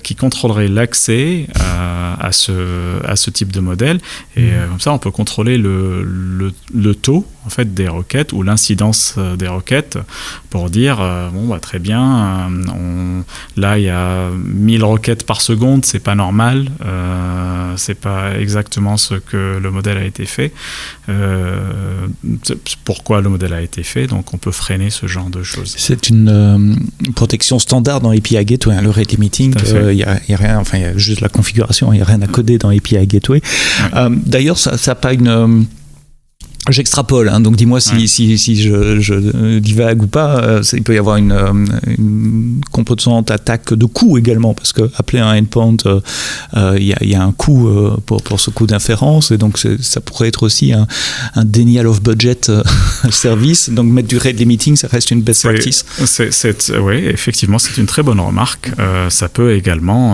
qui contrôlerait l'accès à ce type de modèle. Et comme ça, on peut contrôler le taux en fait, des requêtes ou l'incidence des requêtes pour dire très bien, là il y a 1000 requêtes par seconde, c'est pas normal, c'est pas exactement ce que le modèle a été fait, pourquoi le modèle a été fait, donc on peut freiner ce genre de choses. C'est une protection standard dans API Gateway, le rate limiting, il y a rien, enfin il y a juste la configuration, il n'y a rien à coder dans API Gateway. Ouais. D'ailleurs, ça n'a pas une... J'extrapole, donc dis-moi si je divague ou pas. Il peut y avoir une composante attaque de coût également, parce que appeler un endpoint, il y a un coût pour ce coût d'inférence, et donc ça pourrait être aussi un denial of budget service. Donc mettre du rate limiting, ça reste une best practice. Oui, effectivement, c'est une très bonne remarque. Ça peut également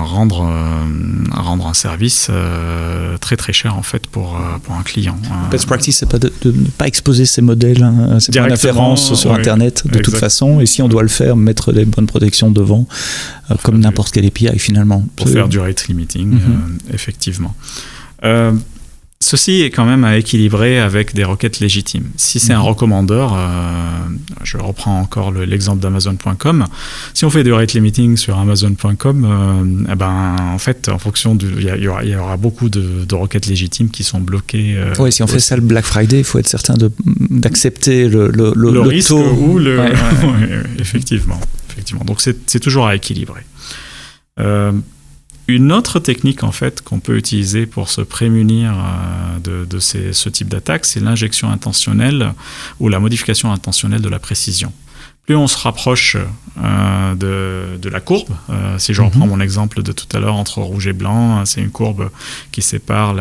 rendre un service très très cher en fait pour un client. Best practice, c'est pas de ne pas exposer ces modèles, ces points d'inférence sur Internet de toute façon, et si on doit le faire, mettre les bonnes protections devant, comme n'importe quel API finalement. Pour faire du rate limiting, effectivement. Ceci est quand même à équilibrer avec des requêtes légitimes. Si c'est un recommandeur, je reprends encore l'exemple d'Amazon.com, si on fait du rate limiting sur Amazon.com, en fait, en fonction il y aura beaucoup de requêtes légitimes qui sont bloquées. Oui, si on fait ça le Black Friday, il faut être certain d'accepter le risque taux. Ou le... Ouais. effectivement. Donc c'est toujours à équilibrer. Une autre technique en fait qu'on peut utiliser pour se prémunir de ce type d'attaque, c'est l'injection intentionnelle ou la modification intentionnelle de la précision. Plus on se rapproche de la courbe, si je reprends mon exemple de tout à l'heure entre rouge et blanc, c'est une courbe qui sépare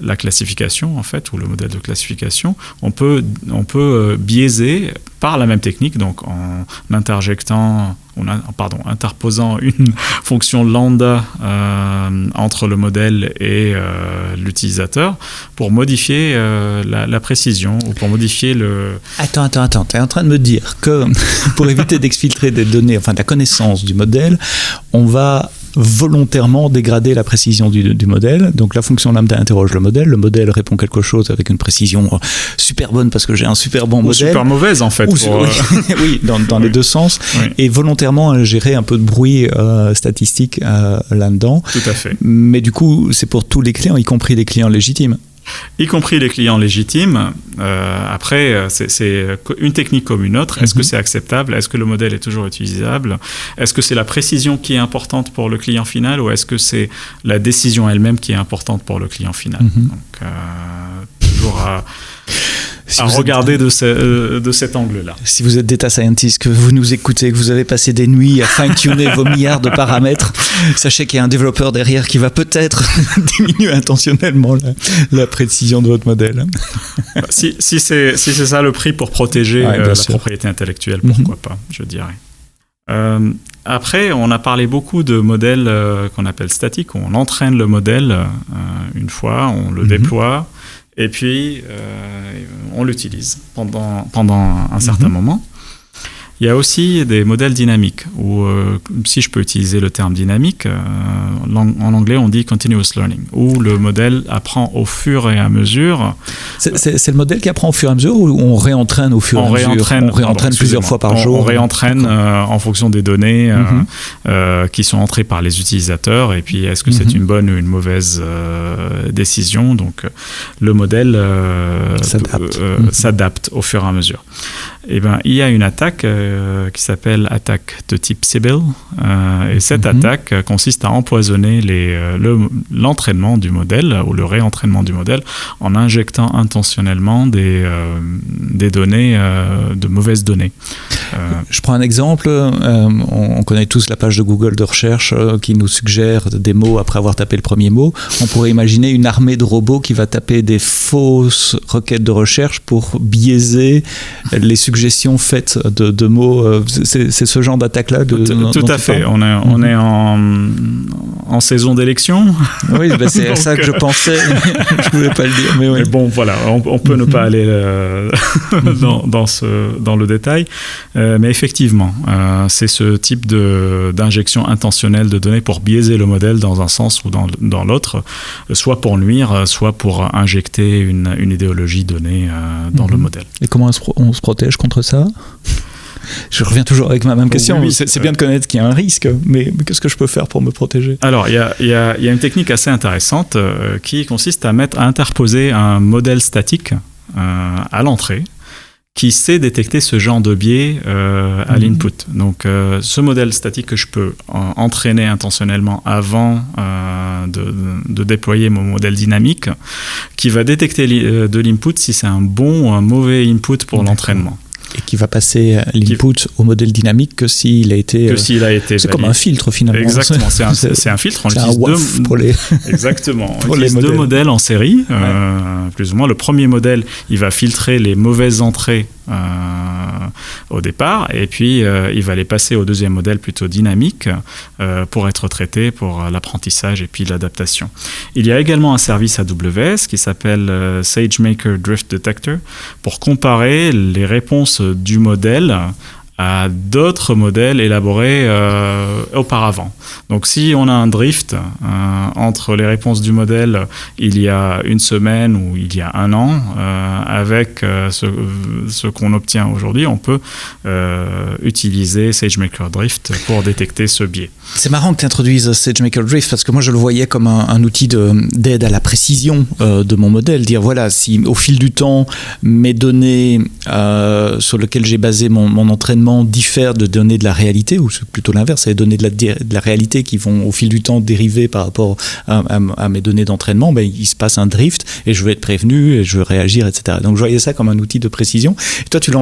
la classification en fait, ou le modèle de classification, on peut biaiser par la même technique, donc en interposant une fonction lambda entre le modèle et l'utilisateur pour modifier la précision ou pour modifier le... Attends, tu es en train de me dire que pour éviter d'exfiltrer des données, enfin de la connaissance du modèle, on va volontairement dégrader la précision du modèle. Donc la fonction lambda interroge le modèle répond quelque chose avec une précision super bonne parce que j'ai un super bon modèle. Super mauvaise en fait. Oui, dans les deux sens. Oui. Et volontairement gérer un peu de bruit statistique là-dedans. Tout à fait. Mais du coup, c'est pour tous les clients, y compris les clients légitimes. Y compris les clients légitimes. Après, c'est une technique comme une autre. Est-ce que c'est acceptable? Est-ce que le modèle est toujours utilisable? Est-ce que c'est la précision qui est importante pour le client final ou est-ce que c'est la décision elle-même qui est importante pour le client final? Donc, toujours à regarder de cet angle-là. Si vous êtes data scientist, que vous nous écoutez, que vous avez passé des nuits à fine-tuner vos milliards de paramètres, sachez qu'il y a un développeur derrière qui va peut-être diminuer intentionnellement la précision de votre modèle. Si c'est ça le prix pour protéger la propriété intellectuelle, pourquoi pas, je dirais. Après, on a parlé beaucoup de modèles qu'on appelle statiques, où on entraîne le modèle une fois, on le déploie, et puis on l'utilise pendant un certain moment. Il y a aussi des modèles dynamiques, où si je peux utiliser le terme dynamique, en anglais on dit continuous learning, où le modèle apprend au fur et à mesure. C'est le modèle qui apprend au fur et à mesure ou on réentraîne au fur et à mesure? On réentraîne plusieurs fois par jour. On réentraîne en fonction des données qui sont entrées par les utilisateurs, et puis est-ce que c'est une bonne ou une mauvaise décision. Donc le modèle s'adapte au fur et à mesure. Et il y a une attaque qui s'appelle attaque de type Sybil, et cette attaque consiste à empoisonner l'entraînement du modèle ou le réentraînement du modèle en injectant intentionnellement des données, de mauvaises données. Je prends un exemple, on connaît tous la page de Google de recherche qui nous suggère des mots après avoir tapé le premier mot. On pourrait imaginer une armée de robots qui va taper des fausses requêtes de recherche pour biaiser les suggestions faites de mots. C'est ce genre d'attaque-là Tout à fait. On est en en saison d'élection. Oui, c'est à ça que je pensais. Je voulais pas le dire, mais oui. Mais bon, voilà, on peut ne pas aller dans le détail, mais effectivement, c'est ce type d'injection intentionnelle de données pour biaiser le modèle dans un sens ou dans l'autre, soit pour nuire, soit pour injecter une idéologie donnée dans le modèle. Et comment on se protège contre ça ? Je reviens toujours avec ma même question. Oui, c'est bien de connaître qu'il y a un risque, mais qu'est-ce que je peux faire pour me protéger ? Alors, il y a une technique assez intéressante qui consiste à interposer un modèle statique à l'entrée qui sait détecter ce genre de biais à l'input. Donc, ce modèle statique que je peux entraîner intentionnellement avant de déployer mon modèle dynamique, qui va détecter de l'input si c'est un bon ou un mauvais input pour l'entraînement. Et qui va passer l'input au modèle dynamique que s'il a été... C'est comme un filtre finalement. Exactement, c'est un filtre. On utilise Exactement. On utilise deux modèles en série, plus ou moins. Le premier modèle, il va filtrer les mauvaises entrées au départ, et puis il va les passer au deuxième modèle plutôt dynamique pour être traité pour l'apprentissage et puis l'adaptation. Il y a également un service AWS qui s'appelle SageMaker Drift Detector pour comparer les réponses du modèle à d'autres modèles élaborés auparavant. Donc si on a un drift entre les réponses du modèle il y a une semaine ou il y a un an, avec ce qu'on obtient aujourd'hui, on peut utiliser SageMaker Drift pour détecter ce biais. C'est marrant que tu introduises SageMaker Drift parce que moi je le voyais comme un outil d'aide à la précision de mon modèle. Dire voilà, si au fil du temps mes données sur lesquelles j'ai basé mon entraînement diffèrent de données de la réalité, ou c'est plutôt l'inverse, c'est les données de la réalité qui vont au fil du temps dériver par rapport à mes données d'entraînement, ben, il se passe un drift et je vais être prévenu et je vais réagir, etc. Donc je voyais ça comme un outil de précision. Et toi tu l'as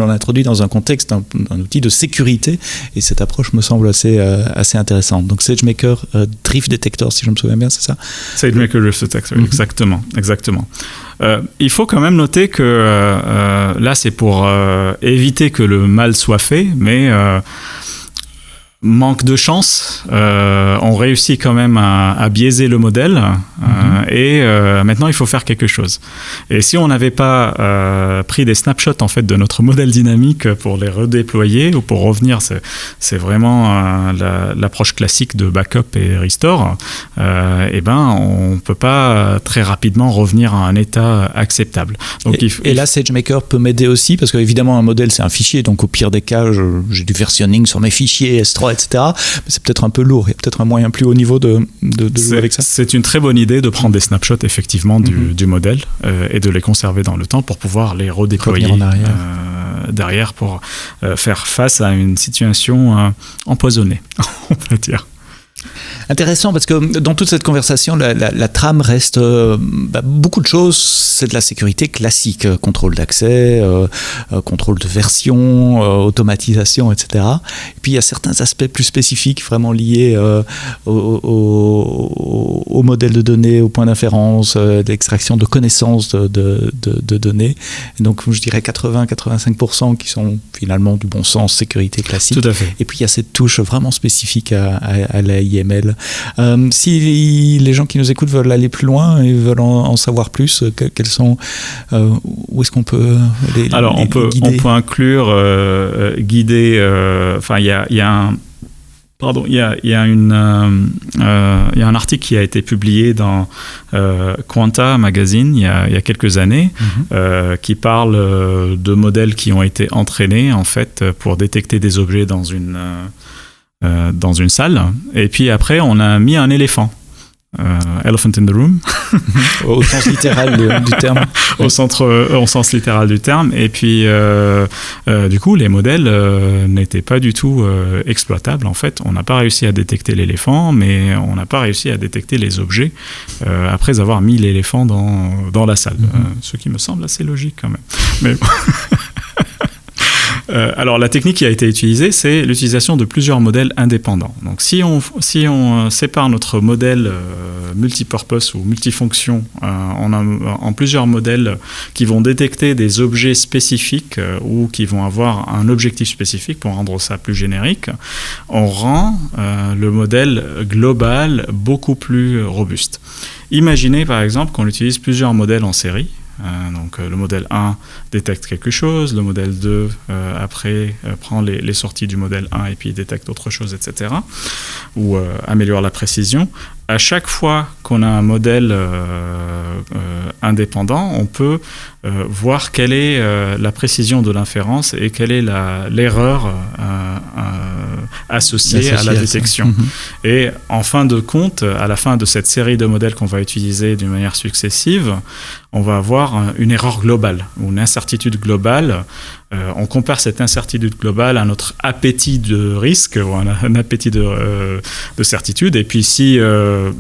introduit dans un contexte, un outil de sécurité, et cette approche me semble assez intéressante. Donc SageMaker Drift Detector, si je me souviens bien, c'est ça ? SageMaker Drift Detector, exactement. Il faut quand même noter que là c'est pour éviter que le mal soit fait, mais manque de chance, on réussit quand même à biaiser le modèle et maintenant il faut faire quelque chose. Et si on n'avait pas pris des snapshots en fait de notre modèle dynamique pour les redéployer ou pour revenir, c'est vraiment l'approche classique de backup et restore, et ben on peut pas très rapidement revenir à un état acceptable. Donc et là SageMaker peut m'aider aussi parce qu'évidemment un modèle c'est un fichier, donc au pire des cas j'ai du versionning sur mes fichiers S3 etc. Mais c'est peut-être un peu lourd. Il y a peut-être un moyen plus haut niveau de jouer avec ça. C'est une très bonne idée de prendre des snapshots effectivement du modèle et de les conserver dans le temps pour pouvoir les redéployer derrière pour faire face à une situation empoisonnée, on va dire. Intéressant parce que dans toute cette conversation, la trame reste beaucoup de choses. C'est de la sécurité classique, contrôle d'accès, contrôle de version, automatisation, etc. Et puis il y a certains aspects plus spécifiques, vraiment liés au modèle de données, au point d'inférence, d'extraction de connaissances de données. Et donc je dirais 80-85% qui sont finalement du bon sens, sécurité classique. Tout à fait. Et puis il y a cette touche vraiment spécifique à la IML. Si les gens qui nous écoutent veulent aller plus loin et veulent en savoir plus, quels sont, où est-ce qu'on peut les guider ? Alors on peut inclure guider. Enfin il y a un article qui a été publié dans Quanta Magazine il y a quelques années qui parle de modèles qui ont été entraînés en fait pour détecter des objets dans une salle, et puis après on a mis un éléphant, elephant in the room, au sens littéral du terme. Au sens littéral du terme, et puis du coup les modèles n'étaient pas du tout exploitables en fait. On n'a pas réussi à détecter l'éléphant, mais on n'a pas réussi à détecter les objets après avoir mis l'éléphant dans la salle, ce qui me semble assez logique quand même. Mais Alors la technique qui a été utilisée, c'est l'utilisation de plusieurs modèles indépendants. Donc si on sépare notre modèle multipurpose ou multifonction en plusieurs modèles qui vont détecter des objets spécifiques ou qui vont avoir un objectif spécifique, pour rendre ça plus générique, on rend le modèle global beaucoup plus robuste. Imaginez par exemple qu'on utilise plusieurs modèles en série. Donc le modèle 1 détecte quelque chose, le modèle 2 après prend les sorties du modèle 1 et puis détecte autre chose, etc. Ou améliore la précision. À chaque fois qu'on a un modèle indépendant, on peut voir quelle est la précision de l'inférence et quelle est l'erreur associée à la détection. Et en fin de compte, à la fin de cette série de modèles qu'on va utiliser d'une manière successive, on va avoir une erreur globale ou une incertitude globale. On compare cette incertitude globale à notre appétit de risque ou un appétit de certitude. Et puis si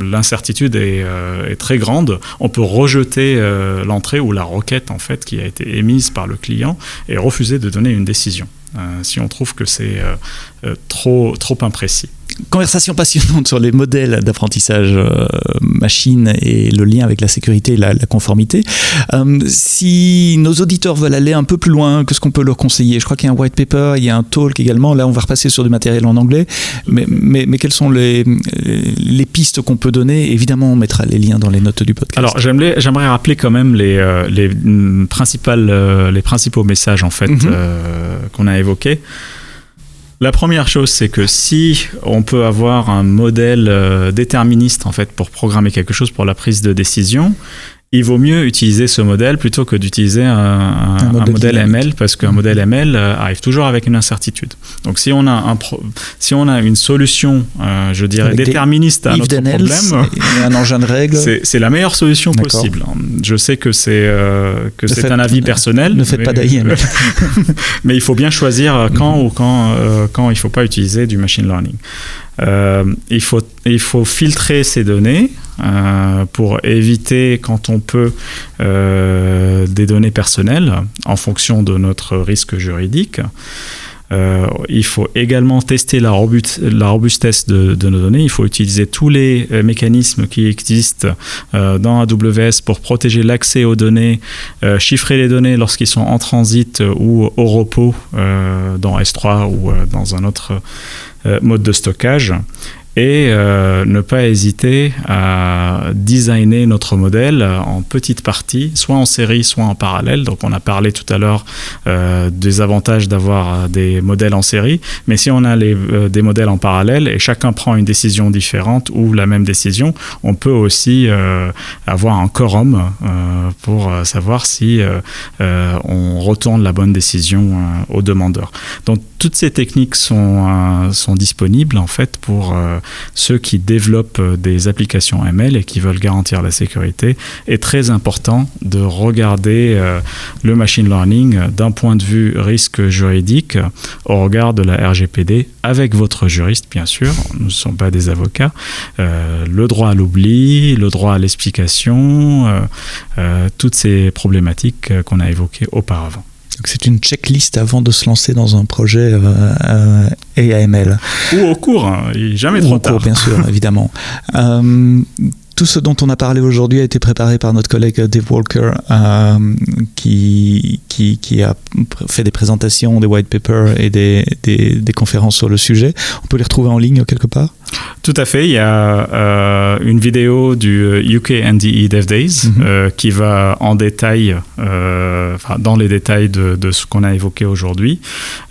l'incertitude est très grande, on peut rejeter l'entrée ou la requête en fait qui a été émise par le client et refuser de donner une décision si on trouve que c'est trop imprécis. Conversation passionnante sur les modèles d'apprentissage machine et le lien avec la sécurité et la conformité. Si nos auditeurs veulent aller un peu plus loin, qu'est-ce qu'on peut leur conseiller? Je crois qu'il y a un white paper, il y a un talk également. Là, on va repasser sur du matériel en anglais. Mais quelles sont les pistes qu'on peut donner? Évidemment, on mettra les liens dans les notes du podcast. Alors, j'aimerais rappeler quand même les principaux messages en fait qu'on a évoqués. La première chose, c'est que si on peut avoir un modèle déterministe en fait pour programmer quelque chose pour la prise de décision, il vaut mieux utiliser ce modèle plutôt que d'utiliser un modèle ML, parce qu'un modèle ML arrive toujours avec une incertitude. Donc si on a une solution, je dirais, avec déterministe à notre problème, et un engin de règles, c'est la meilleure solution possible. Je sais que c'est un avis personnel. Ne faites pas d'AIML. Mais il faut bien choisir quand il ne faut pas utiliser du machine learning. Il faut filtrer ces données pour éviter, quand on peut, des données personnelles en fonction de notre risque juridique. Il faut également tester la robustesse de nos données. Il faut utiliser tous les mécanismes qui existent dans AWS pour protéger l'accès aux données, chiffrer les données lorsqu'ils sont en transit ou au repos dans S3 ou dans un autre mode de stockage. Et ne pas hésiter à designer notre modèle en petites parties, soit en série, soit en parallèle. Donc on a parlé tout à l'heure des avantages d'avoir des modèles en série, mais si on a des modèles en parallèle et chacun prend une décision différente ou la même décision, on peut aussi avoir un quorum pour savoir si on retourne la bonne décision au demandeur. Donc toutes ces techniques sont disponibles en fait pour ceux qui développent des applications ML et qui veulent garantir la sécurité. Est très important de regarder le machine learning d'un point de vue risque juridique au regard de la RGPD avec votre juriste, bien sûr. Nous ne sommes pas des avocats. Le droit à l'oubli, le droit à l'explication, toutes ces problématiques qu'on a évoquées auparavant. Donc c'est une checklist avant de se lancer dans un projet AIML. Ou au cours, jamais trop tard. Au cours, bien sûr, évidemment. Tout ce dont on a parlé aujourd'hui a été préparé par notre collègue Dave Walker, qui a fait des présentations, des white papers et des conférences sur le sujet. On peut les retrouver en ligne quelque part? Tout à fait. Il y a une vidéo du UK NDE Dev Days qui va en détail, dans les détails de ce qu'on a évoqué aujourd'hui.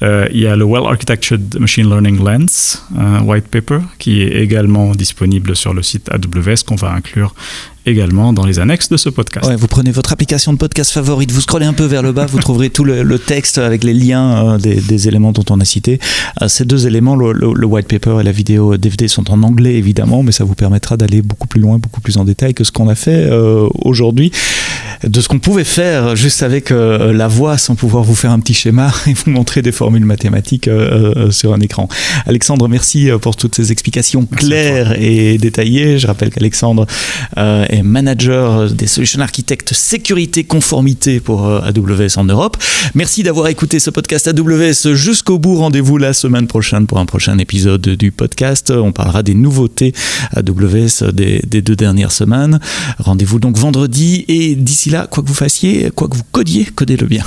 Il y a le Well Architectured Machine Learning Lens white paper qui est également disponible sur le site AWS qu'on va inclure également dans les annexes de ce podcast. Ouais, vous prenez votre application de podcast favorite, vous scrollez un peu vers le bas, vous trouverez tout le texte avec les liens des éléments dont on a cité. Ces deux éléments, le white paper et la vidéo DVD, sont en anglais évidemment, mais ça vous permettra d'aller beaucoup plus loin, beaucoup plus en détail que ce qu'on a fait aujourd'hui. de ce qu'on pouvait faire juste avec la voix sans pouvoir vous faire un petit schéma et vous montrer des formules mathématiques sur un écran. Alexandre, merci pour toutes ces explications claires et détaillées. Je rappelle qu'Alexandre est manager des solution architectes sécurité conformité pour AWS en Europe. Merci d'avoir écouté ce podcast AWS jusqu'au bout. Rendez-vous la semaine prochaine pour un prochain épisode du podcast. On parlera des nouveautés AWS des 2 dernières semaines. Rendez-vous donc vendredi et d'ici là, quoi que vous fassiez, quoi que vous codiez, codez-le bien.